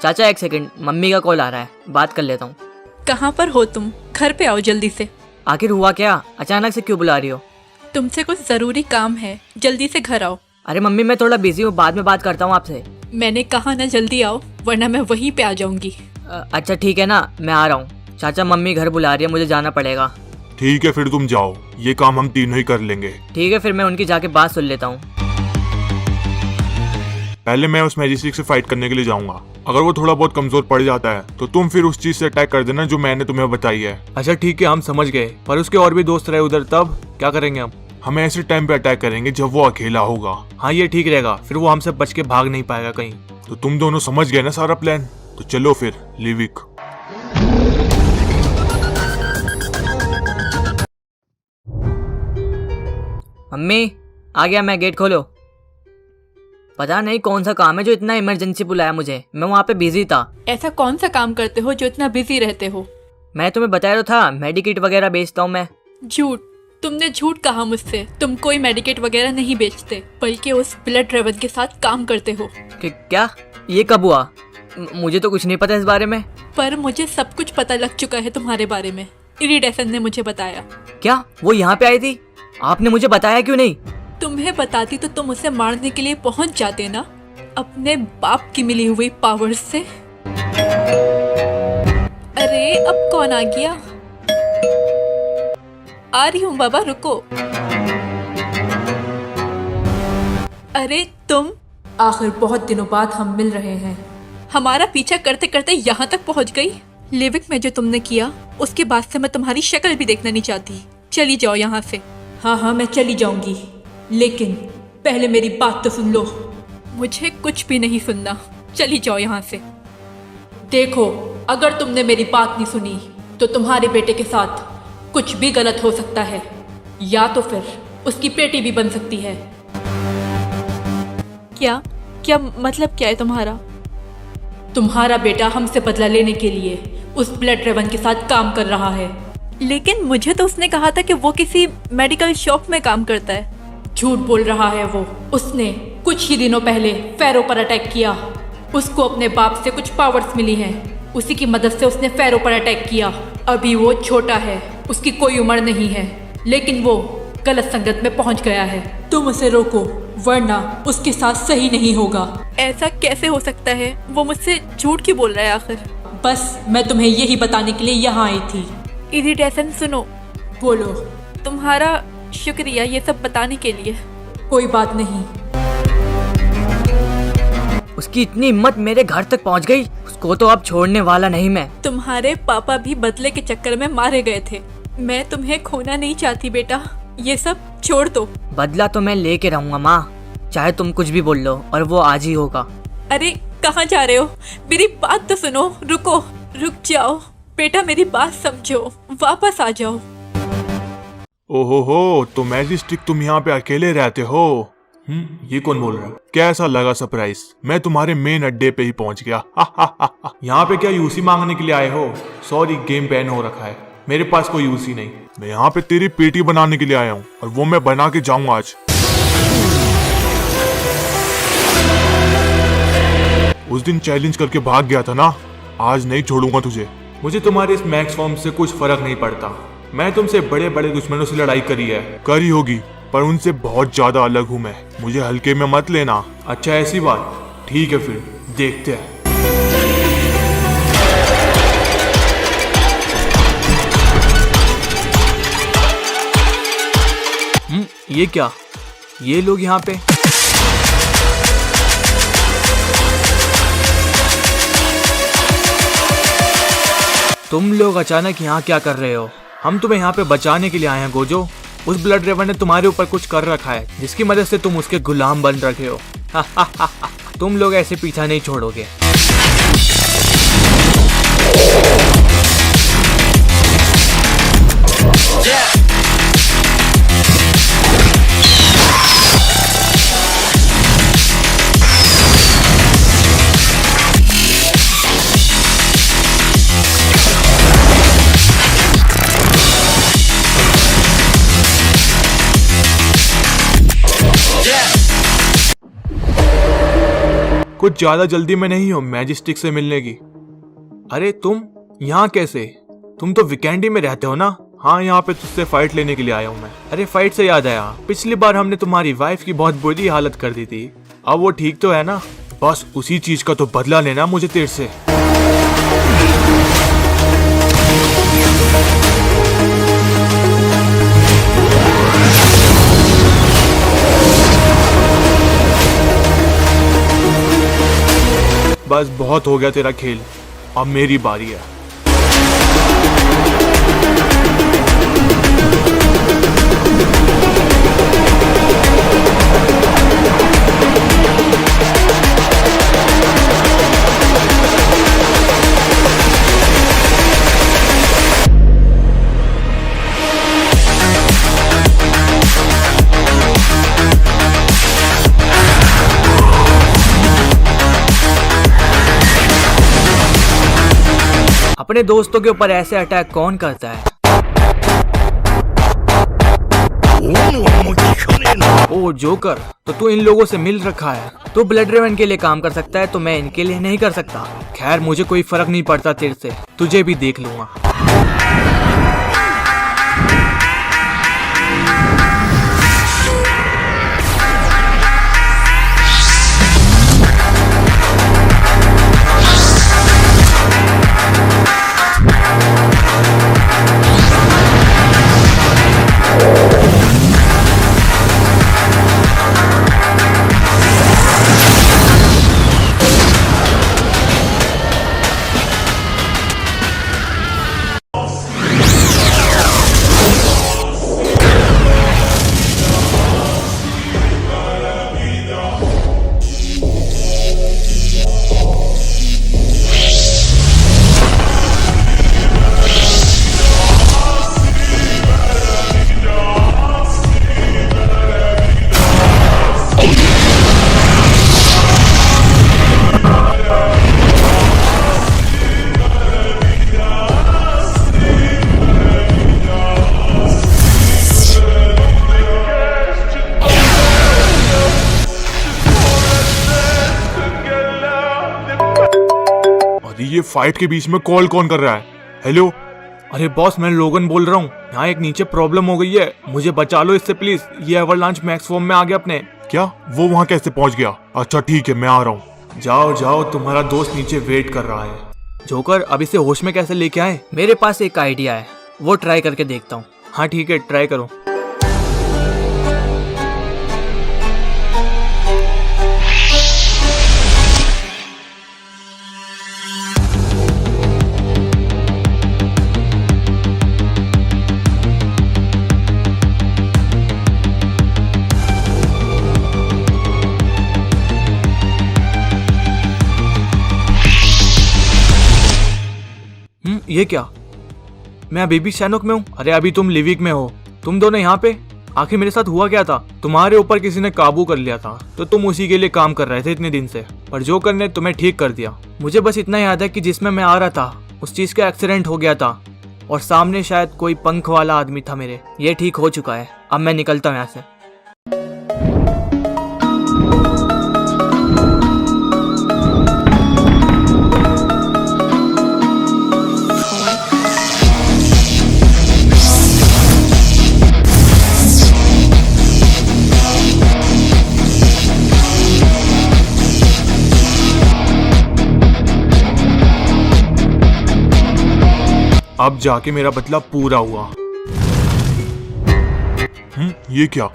E: चाचा एक सेकंड, मम्मी का कॉल आ रहा है, बात कर लेता हूँ।
D: कहाँ पर हो तुम? घर पे आओ जल्दी से।
E: आखिर हुआ क्या? अचानक से क्यों बुला रही हो?
D: तुमसे कुछ जरूरी काम है, जल्दी से घर आओ।
E: अरे मम्मी मैं थोड़ा बिजी हूँ, बाद में बात करता हूँ आपसे।
D: मैंने कहा ना जल्दी आओ, वरना मैं वहीं पे आ जाऊंगी।
E: अच्छा ठीक है ना, मैं आ रहा हूँ। चाचा मम्मी घर बुला रही है, मुझे जाना पड़ेगा।
B: ठीक है फिर तुम जाओ, ये काम हम तीनों ही कर लेंगे।
E: ठीक है फिर मैं उनकी जाके बात सुन लेता हूँ।
B: पहले मैं उस मैजिस्टिक से फाइट करने के लिए जाऊंगा। अगर वो थोड़ा बहुत कमजोर पड़ जाता है तो तुम फिर उस चीज से अटैक कर देना जो मैंने तुम्हें बताई है।
A: अच्छा ठीक है, हम समझ गए, पर उसके और भी दोस्त रहे उधर, तब क्या करेंगे हम?
B: हम ऐसे टाइम पे अटैक करेंगे जब वो अकेला होगा।
A: हाँ ये ठीक रहेगा, फिर वो हमसे बच के भाग नहीं पाएगा कहीं।
B: तो तुम दोनों समझ गए ना सारा प्लान? तो चलो फिर लिविक।
E: मम्मी आ गया मैं, गेट खोलो। पता नहीं कौन सा काम है जो इतना इमरजेंसी बुलाया मुझे, मैं वहाँ पे बिजी था।
D: ऐसा कौन सा काम करते हो जो इतना बिजी रहते हो?
E: मैं तुम्हें बताया तो था, मेडिकेट वगैरह बेचता हूँ मैं।
D: झूठ, तुमने झूठ कहा मुझसे। तुम कोई मेडिकेट वगैरह नहीं बेचते, बल्कि उस ब्लड रेवन के साथ काम करते हो।
E: क्या? ये कब हुआ? मुझे तो कुछ नहीं पता इस बारे में।
D: पर मुझे सब कुछ पता लग चुका है तुम्हारे बारे में। इरिडेसन ने मुझे बताया।
E: क्या वो यहाँ पे आई थी? आपने मुझे बताया क्यों नहीं?
D: तुम्हें बताती तो तुम उसे मारने के लिए पहुंच जाते ना, अपने बाप की मिली हुई पावर्स से। अरे अब कौन आ गया? आ रही हूँ बाबा, रुको। अरे तुम, आखिर बहुत दिनों बाद हम मिल रहे हैं। हमारा पीछा करते करते यहाँ तक पहुँच गई। लिविक में जो तुमने किया उसके बाद से मैं तुम्हारी शक्ल भी देखना नहीं चाहती। चली जाओ यहाँ से। हाँ मैं चली जाऊंगी, लेकिन पहले मेरी बात तो सुन लो। मुझे कुछ भी नहीं सुनना। चली जाओ यहाँ से। देखो, अगर तुमने मेरी बात नहीं सुनी तो तुम्हारे बेटे के साथ कुछ भी गलत हो सकता है, या तो फिर उसकी बेटी भी बन सकती है। क्या क्या मतलब क्या है तुम्हारा? तुम्हारा बेटा हमसे बदला लेने के लिए उस ब्लड ड्रैगन के साथ काम कर रहा है। लेकिन मुझे तो उसने कहा था कि वो किसी मेडिकल शॉप में काम करता है। झूठ बोल रहा है वो। उसने कुछ ही दिनों पहले फैरो पर अटैक किया। उसको अपने बाप से कुछ पावर्स मिली हैं, उसी की मदद से उसने फैरो पर अटैक किया। अभी वो छोटा है, उसकी कोई उम्र नहीं है, लेकिन वो गलत संगत में पहुंच गया है। तुम उसे रोको, वरना उसके साथ सही नहीं होगा। ऐसा कैसे हो सकता है? वो मुझसे झूठ क्यों बोल रहा है आखिर? बस मैं तुम्हें यही बताने के लिए यहाँ आई थी। इरिटेशन सुनो। बोलो। तुम्हारा शुक्रिया ये सब बताने के लिए। कोई बात नहीं।
E: उसकी इतनी हिम्मत मेरे घर तक पहुंच गई, उसको तो अब छोड़ने वाला नहीं मैं।
D: तुम्हारे पापा भी बदले के चक्कर में मारे गए थे। मैं तुम्हें खोना नहीं चाहती बेटा, ये सब छोड़ दो।
E: बदला तो मैं लेके रहूंगा माँ, चाहे तुम कुछ भी बोल लो, और वो आज ही होगा।
D: अरे कहाँ जा रहे हो? मेरी बात तो सुनो। रुक जाओ बेटा, मेरी बात समझो, वापस आ जाओ।
B: ओहो, तो मैजिस्टिक तुम यहाँ पे अकेले रहते हो?
A: ये कौन बोल रहा है?
B: कैसा लगा सरप्राइज? मैं तुम्हारे मेन अड्डे पे ही पहुंच गया।
A: यहाँ पे क्या यूसी मांगने के लिए आए हो? सॉरी, गेम बैन हो रखा है, मेरे पास कोई यूसी नहीं।
B: मैं यहाँ पे तेरी पेटी बनाने के लिए आया हूँ, और वो मैं बना के जाऊंगा आज। उस दिन चैलेंज करके भाग गया था ना, आज नहीं छोड़ूंगा तुझे।
A: मुझे तुम्हारे इस मैक्स फॉर्म से कुछ फर्क नहीं पड़ता। मैं तुमसे बड़े बड़े दुश्मनों से लड़ाई करी है।
B: करी होगी, पर उनसे बहुत ज्यादा अलग हूँ मैं। मुझे हल्के में मत लेना।
A: अच्छा, ऐसी बात? ठीक है, फिर देखते हैं। ये क्या? ये लोग यहाँ पे? तुम लोग अचानक यहाँ क्या कर रहे हो? हम तुम्हें यहाँ पे बचाने के लिए आए हैं गोजो। उस ब्लड ड्रैगन ने तुम्हारे ऊपर कुछ कर रखा है, जिसकी मदद से तुम उसके गुलाम बन रखे हो। तुम लोग ऐसे पीछा नहीं छोड़ोगे। कुछ ज्यादा जल्दी में नहीं हो मैजिस्टिक से मिलने की? अरे तुम यहाँ कैसे? तुम तो वीकेंडी में रहते हो ना? हाँ, यहाँ पे तुझसे फाइट लेने के लिए आया हूँ मैं। अरे फाइट से याद आया, पिछली बार हमने तुम्हारी वाइफ की बहुत बुरी हालत कर दी थी। अब वो ठीक तो है ना? बस उसी चीज का तो बदला लेना मुझे तेरे से। बस बहुत हो गया तेरा खेल, अब मेरी बारी है। अपने दोस्तों के ऊपर ऐसे अटैक कौन करता है? ओ जोकर, तो तू इन लोगों से मिल रखा है। तू ब्लड ड्रैगन के लिए काम कर सकता है, तो मैं इनके लिए नहीं कर सकता। खैर, मुझे कोई फर्क नहीं पड़ता तेरे से, तुझे भी देख लूंगा।
B: फाइट के बीच में कॉल कौन कर रहा है? हेलो?
A: अरे बॉस, मैं लोगन बोल रहा हूँ। यहाँ एक नीचे प्रॉब्लम हो गई है, मुझे बचा लो इससे प्लीज। ये एवरलॉन्च मैक्स फॉर्म में आ गया अपने।
B: क्या वो वहाँ कैसे पहुँच गया? अच्छा ठीक है, मैं आ रहा हूँ।
A: जाओ जाओ, तुम्हारा दोस्त नीचे वेट कर रहा है। जोकर, अब इसे होश में कैसे लेके आए?
E: मेरे पास एक आइडिया है, वो ट्राई करके देखता हूँ।
A: हाँ ठीक है, ट्राई करो। ये क्या? मैं अभी भी सैनोक में हूँ। अरे अभी तुम लिविक में हो। तुम दोनों यहाँ पे? आखिर मेरे साथ हुआ क्या था? तुम्हारे ऊपर किसी ने काबू कर लिया था, तो तुम उसी के लिए काम कर रहे थे इतने दिन से, पर जोकर ने तुम्हें ठीक कर दिया। मुझे बस इतना याद है कि जिसमें मैं आ रहा था उस चीज का एक्सीडेंट हो गया था, और सामने शायद कोई पंख वाला आदमी था मेरे। ये ठीक हो चुका है, अब मैं निकलता हूँ यहाँ से।
B: अब जाके मेरा बदला पूरा हुआ। ये क्या?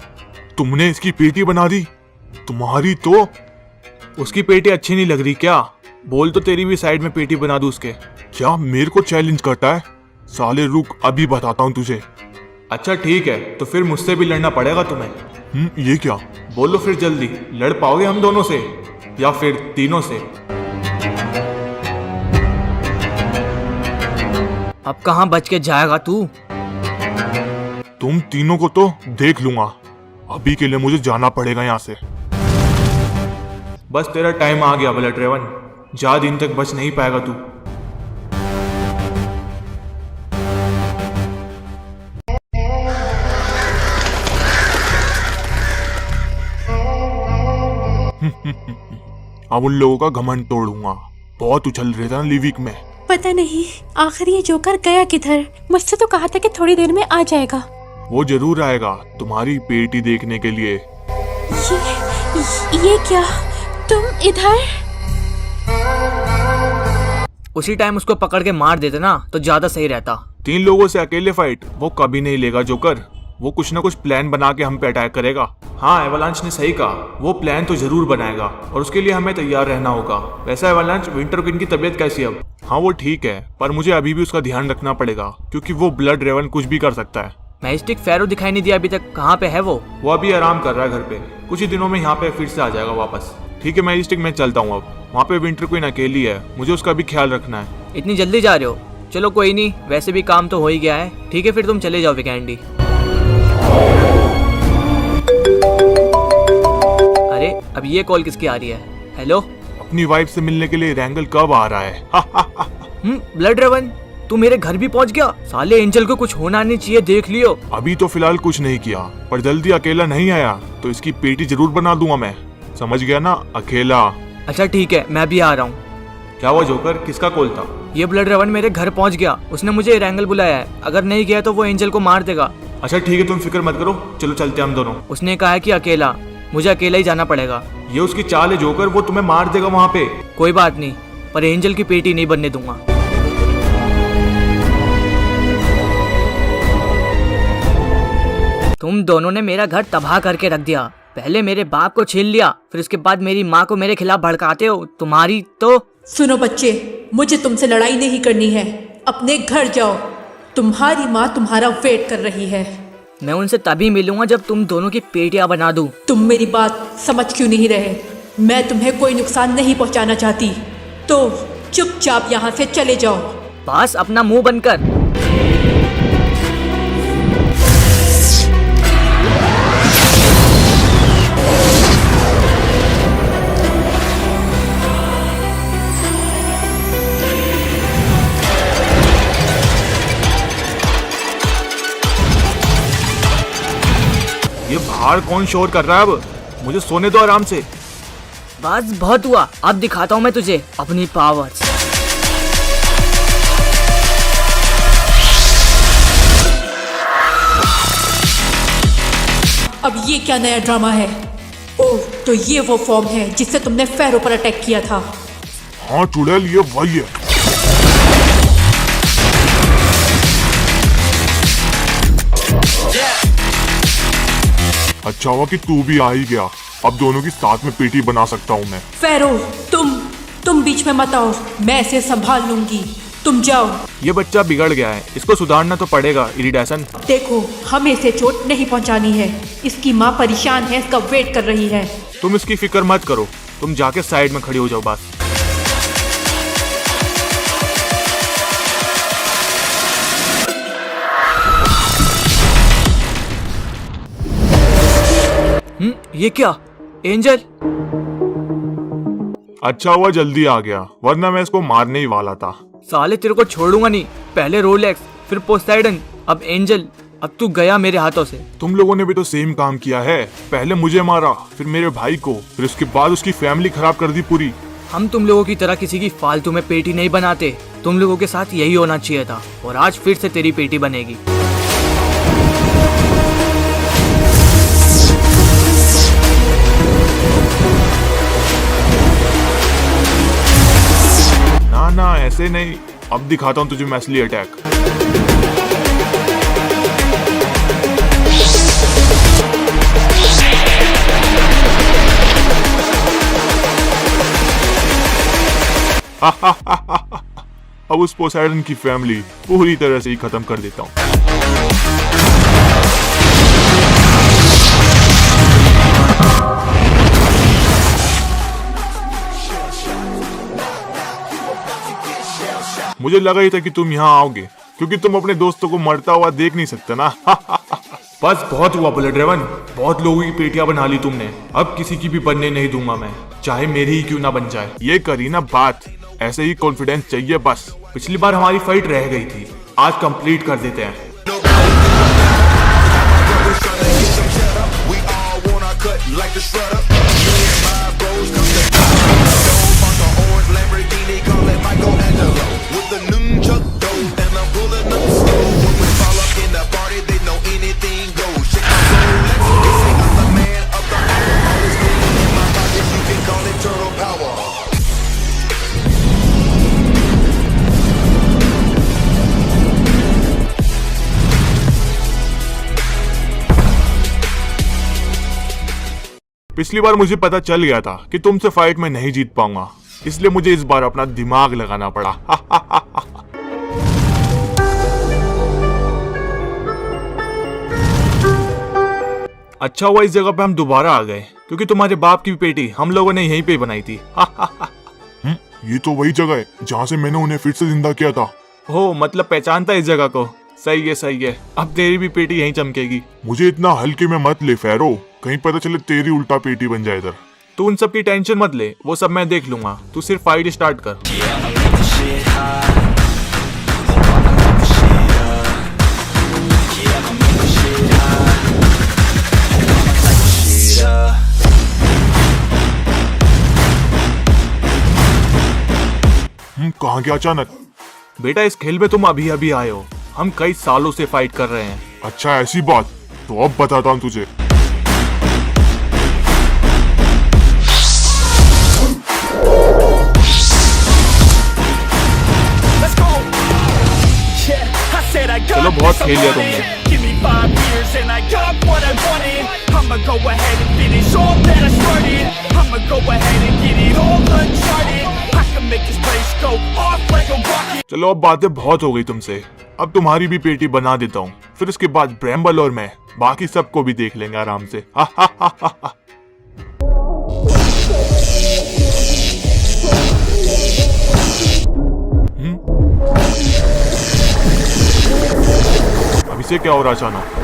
B: तुमने इसकी पेटी बना दी? तुम्हारी तो
A: उसकी पेटी अच्छी नहीं लग रही क्या? बोल तो तेरी भी साइड में पेटी बना दूं उसके।
B: क्या मेरे को चैलेंज करता है? साले रुक, अभी बताता हूँ तुझे।
A: अच्छा ठीक है, तो फिर मुझसे भी लड़ना पड़ेगा तुम्हें।
B: ये क्या?
A: बोलो फिर जल्दी। लड़ पाओगे हम दोनों से या फिर तीनों से?
E: अब कहाँ बच के जाएगा तू?
B: तुम तीनों को तो देख लूंगा, अभी के लिए मुझे जाना पड़ेगा यहाँ से।
A: बस तेरा टाइम आ गया ब्लड रेवन, ज्यादा दिन तक बच नहीं पाएगा तू।
B: अब उन लोगों का घमंड तोड़ूंगा। बहुत उछल रहे थे ना लिविक में।
C: पता नहीं आखिर ये जोकर गया किधर। मुझसे तो कहा था कि थोड़ी देर में आ जाएगा।
B: वो जरूर आएगा तुम्हारी पेटी देखने के लिए।
C: ये क्या? तुम इधर?
E: उसी टाइम उसको पकड़ के मार देते ना तो ज्यादा सही रहता।
A: 3 लोगों से अकेले फाइट वो कभी नहीं लेगा जोकर। वो कुछ ना कुछ प्लान बना के हम पे अटैक करेगा। हाँ, एवलांच ने सही कहा, वो प्लान तो जरूर बनाएगा और उसके लिए हमें तैयार रहना होगा। वैसा एवलांच, विंटर क्वीन की तबीयत कैसी है अब?
B: हाँ वो ठीक है, पर मुझे अभी भी उसका ध्यान रखना पड़ेगा क्योंकि वो ब्लड रेवन कुछ भी कर सकता है।
E: मैजिस्टिक फेरो दिखाई नहीं दिया अभी तक, कहाँ पे है वो?
A: वो अभी आराम कर रहा है घर पे। कुछ ही दिनों में यहाँ पे फिर से आ जाएगा वापस। ठीक है मैजिस्टिक, मैं चलता हूँ अब। वहाँ पे विंटर क्वीन अकेली है, मुझे उसका भी ख्याल रखना है।
E: इतनी जल्दी जा रहे हो? चलो कोई नहीं, वैसे भी काम तो हो ही गया है। ठीक है फिर तुम चले जाओ वीकेंडी। अरे अब ये कॉल किसकी आ रही है? हेलो?
B: अपनी वाइफ से मिलने के लिए रैंगल कब आ रहा है?
E: ब्लड रेवन, तू मेरे घर भी पहुंच गया। साले एंजल को कुछ होना नहीं चाहिए, देख लियो।
B: अभी तो फिलहाल कुछ नहीं किया, पर जल्दी अकेला नहीं आया तो इसकी पेटी जरूर बना दूंगा मैं। समझ गया ना? अकेला।
E: अच्छा ठीक है, मैं भी आ रहा हूँ।
A: क्या हुआ जोकर, किसका कॉल था?
E: ये ब्लड रेवन मेरे घर पहुंच गया, उसने मुझे रैंगल बुलाया है। अगर नहीं गया तो वो एंजल को मार देगा।
A: अच्छा ठीक है, तुम फिक्र मत करो, चलो चलते हैं हम दोनों।
E: उसने कहा है कि अकेला, मुझे अकेला ही जाना पड़ेगा।
A: ये उसकी चाल है जोकर, वो तुम्हें मार देगा वहाँ पे।
E: कोई बात नहीं, पर एंजल की पेटी नहीं बनने दूंगा। तुम दोनों ने मेरा घर तबाह करके रख दिया। पहले मेरे बाप को छीन लिया, फिर उसके बाद मेरी माँ को मेरे खिलाफ भड़काते हो। तुम्हारी तो
D: सुनो बच्चे, मुझे तुमसे लड़ाई नहीं करनी है, अपने घर जाओ। तुम्हारी माँ तुम्हारा वेट कर रही है।
E: मैं उनसे तभी मिलूंगा जब तुम दोनों की पेटियां बना दूं।
D: तुम मेरी बात समझ क्यों नहीं रहे? मैं तुम्हें कोई नुकसान नहीं पहुंचाना चाहती, तो चुपचाप यहाँ से चले जाओ।
E: बस अपना मुंह बंद कर।
A: ये बाहर कौन शोर कर रहा है? अब मुझे सोने दो आराम से।
E: बस बहुत हुआ, अब दिखाता हूँ मैं तुझे अपनी पावर्स।
D: अब ये क्या नया ड्रामा है? ओह, तो ये वो फॉर्म है जिससे तुमने फेरो पर अटैक किया था।
B: हाँ चुड़ैल, ये वही है। अच्छा हुआ कि तू भी आ ही गया। अब दोनों की साथ में पेटी बना सकता हूँ मैं।
D: फेरो, तुम बीच में मत आओ, मैं इसे संभाल लूंगी। तुम जाओ।
A: ये बच्चा बिगड़ गया है, इसको सुधारना तो पड़ेगा इरिडेसन।
D: देखो, हमें इसे चोट नहीं पहुंचानी है। इसकी माँ परेशान है, इसका वेट कर रही है।
A: तुम इसकी फिक्र मत करो, तुम जाके साइड में खड़ी हो जाओ बस। ये क्या? एंजल?
B: अच्छा हुआ जल्दी आ गया, वरना मैं इसको मारने ही वाला था।
E: साले तेरे को छोड़ूंगा नहीं। पहले रोलेक्स, फिर पोसाइडन, अब एंजल। अब तू गया मेरे हाथों से।
B: तुम लोगों ने भी तो सेम काम किया है। पहले मुझे मारा, फिर मेरे भाई को, फिर उसके बाद उसकी फैमिली खराब कर दी पूरी।
E: हम तुम लोगों की तरह किसी की फालतू में पेटी नहीं बनाते। तुम लोगों के साथ यही होना चाहिए था, और आज फिर से तेरी पेटी बनेगी।
B: ना ऐसे नहीं, अब दिखाता हूँ तुझे मैं असली अटैक। अब उस पोसाइडन की फैमिली पूरी तरह से ही खत्म कर देता हूँ। मुझे लगा ही था कि तुम यहाँ आओगे, क्योंकि तुम अपने दोस्तों को मरता हुआ देख नहीं सकते ना।
A: बस बहुत हुआ बुलेट ड्रैगन, बहुत लोगों की पेटियां बना ली तुमने। अब किसी की भी बनने नहीं दूंगा मैं, चाहे मेरी ही क्यों ना बन जाए।
B: ये करी ना बात, ऐसे ही कॉन्फिडेंस चाहिए बस।
A: पिछली बार हमारी फाइट रह गई थी, आज कंप्लीट कर देते हैं।
B: पिछली बार मुझे पता चल गया था कि तुमसे फाइट में नहीं जीत पाऊंगा, इसलिए मुझे इस बार अपना दिमाग लगाना पड़ा।
A: अच्छा हुआ इस जगह पे हम दोबारा आ गए, क्योंकि तुम्हारे बाप की पेटी हम लोगों ने यहीं पे बनाई थी।
B: ये तो वही जगह है जहाँ से मैंने उन्हें फिर से जिंदा किया था।
A: हो, मतलब पहचानता इस जगह को। सही है सही है, अब तेरी भी पेटी यहीं चमकेगी।
B: मुझे इतना हल्के में मत ले फेरो, कहीं पता चले तेरी उल्टा पेटी बन जाए इधर।
A: तू उन सब की टेंशन मत ले, वो सब मैं देख लूंगा। तू सिर्फ फाइट स्टार्ट कर।
B: कहाँ गया अचानक?
A: बेटा, इस खेल में तुम अभी अभी आए हो, हम कई सालों से फाइट कर रहे हैं।
B: अच्छा ऐसी बात, तो अब बताता हूँ तुझे।
A: चलो बहुत खेल लिया तुमने।
B: चलो अब बातें बहुत हो गई तुमसे, अब तुम्हारी भी पेटी बना देता हूँ, फिर उसके बाद ब्रैम्बल और मैं बाकी सबको भी देख लेंगे आराम से। अब इसे क्या हो रहा अचानक?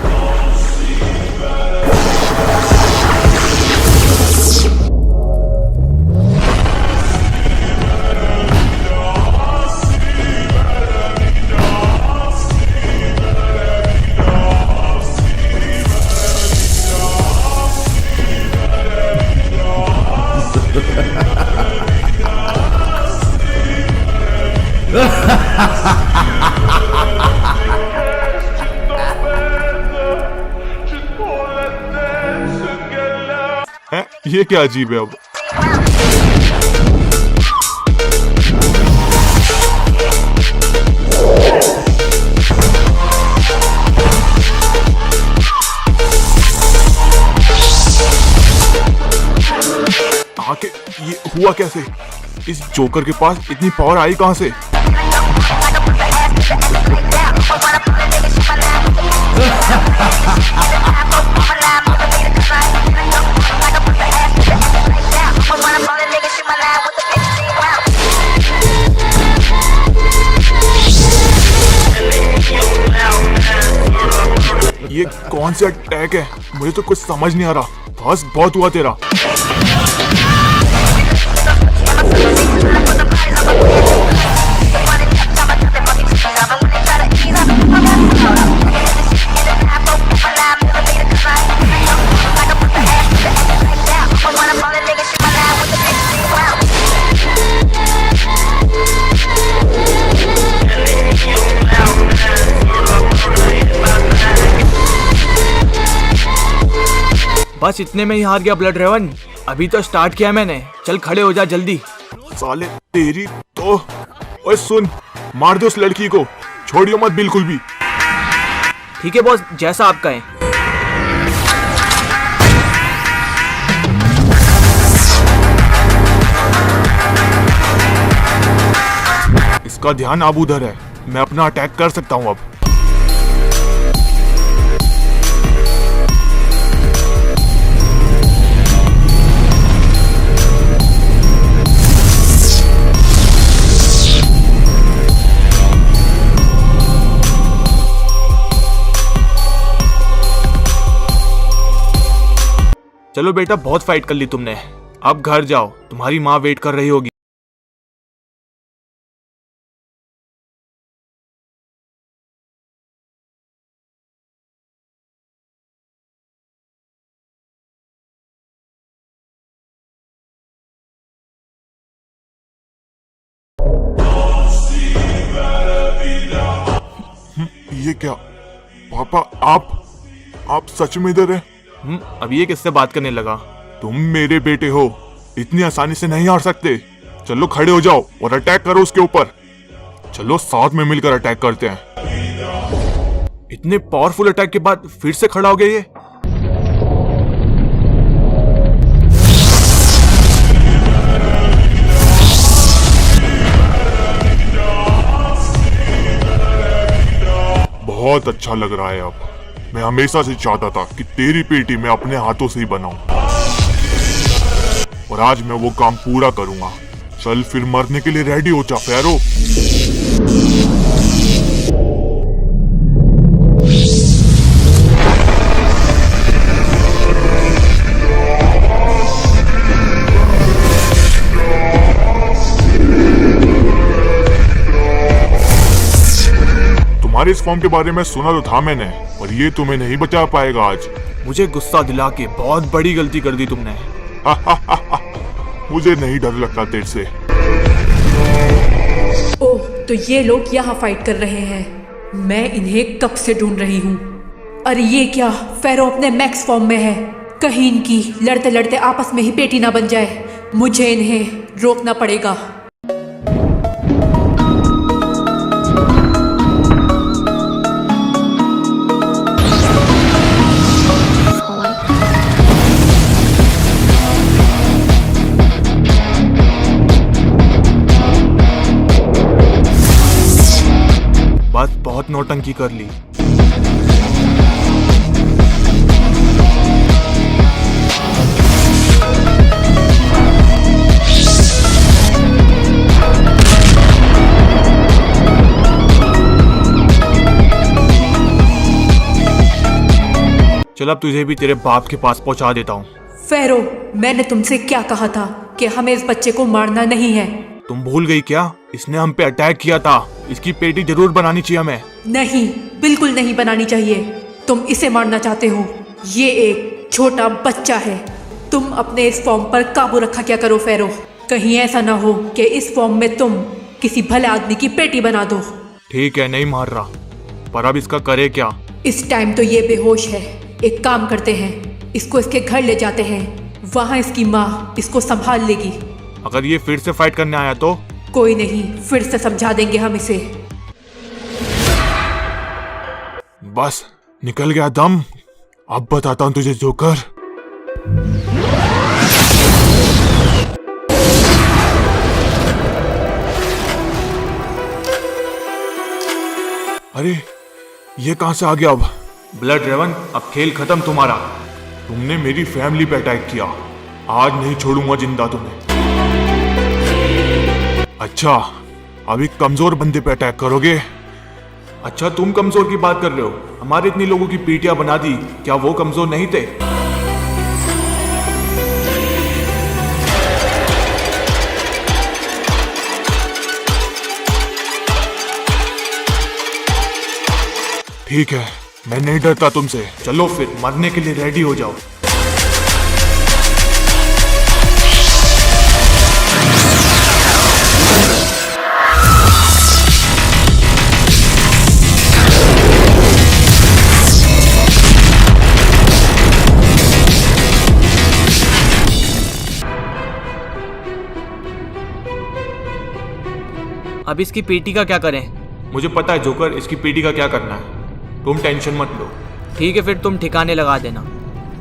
B: ये क्या अजीब है अब। आके ये हुआ कैसे? इस जोकर के पास इतनी पावर आई कहां से? ये कौन सा अटैक है? मुझे तो कुछ समझ नहीं आ रहा। बस बहुत हुआ तेरा।
A: बस इतने में ही हार गया ब्लड रेवन। अभी तो स्टार्ट किया मैंने। चल खड़े हो जा जल्दी।
B: साले तेरी तो। ओए सुन, मार दो उस लड़की को, छोड़ियो मत बिल्कुल भी।
A: ठीक है बॉस, जैसा आप कहें।
B: इसका ध्यान अब उधर है। मैं अपना अटैक कर सकता हूँ अब।
A: चलो बेटा, बहुत फाइट कर ली तुमने। अब घर जाओ, तुम्हारी माँ वेट कर रही होगी।
B: ये क्या पापा, आप सच में इधर है?
A: अब ये किससे बात करने लगा?
B: तुम मेरे बेटे हो, इतनी आसानी से नहीं हार सकते। चलो खड़े हो जाओ और अटैक करो उसके ऊपर। चलो साथ में मिलकर अटैक करते हैं।
A: इतने पावरफुल अटैक के बाद फिर से खड़ा हो गया ये।
B: बहुत अच्छा लग रहा है अब। मैं हमेशा से चाहता था कि तेरी पेटी मैं अपने हाथों से ही बनाऊं, और आज मैं वो काम पूरा करूंगा। चल फिर मरने के लिए रेडी हो जा फेरो। तुम्हारे इस फॉर्म के बारे में सुना तो था मैंने, पर ये तुम्हें नहीं बचा पाएगा आज।
A: मुझे गुस्सा दिला के बहुत बड़ी गलती कर दी तुमने।
B: मुझे नहीं डर लगता तेरे से।
D: ओह, तो ये लोग यहाँ फाइट कर रहे हैं। मैं इन्हें कब से ढूंढ रही हूँ। अरे ये क्या, फेरो अपने मैक्स फॉर्म में है। कहीं इनकी लड़ते लड़ते आपस में ही पेटी ना बन जाए। मुझे इन्हें रोकना पड़ेगा।
A: बस बहुत नौटंकी कर ली। चल अब तुझे भी तेरे बाप के पास पहुंचा देता हूँ।
D: फेरो, मैंने तुमसे क्या कहा था कि हमें इस बच्चे को मारना नहीं है।
A: तुम भूल गई क्या? इसने हम पे अटैक किया था। इसकी पेटी जरूर बनानी चाहिए हमें।
D: नहीं, बिल्कुल नहीं बनानी चाहिए। तुम इसे मारना चाहते हो। ये एक छोटा बच्चा है। तुम अपने इस फॉर्म पर काबू रखा क्या करो फेरो। कहीं ऐसा ना हो कि इस फॉर्म में तुम किसी भले आदमी की पेटी बना दो।
A: ठीक है, नहीं मार रहा, पर अब इसका करे क्या?
D: इस टाइम तो ये बेहोश है। एक काम करते हैं, इसको इसके घर ले जाते हैं। वहाँ इसकी माँ इसको संभाल लेगी।
A: अगर ये फिर से फाइट करने आया तो?
D: कोई नहीं, फिर से समझा देंगे हम इसे।
B: बस निकल गया दम। अब बताता हूँ तुझे जोकर। अरे ये कहां से आ गया अब?
A: ब्लड रेवन, अब खेल खत्म तुम्हारा।
B: तुमने मेरी फैमिली पे अटैक किया, आज नहीं छोड़ूंगा जिंदा तुम्हें। अच्छा, अभी कमजोर बंदे पे अटैक करोगे?
A: अच्छा, तुम कमजोर की बात कर रहे हो? हमारे इतने लोगों की पीटिया बना दी, क्या वो कमजोर नहीं थे?
B: ठीक है, मैं नहीं डरता तुमसे।
A: चलो फिर मरने के लिए रेडी हो जाओ।
E: अब इसकी पेटी का क्या करें?
A: मुझे पता है जोकर, इसकी पीटी का क्या करना है। तुम टेंशन मत लो।
E: ठीक है, फिर तुम ठिकाने लगा देना।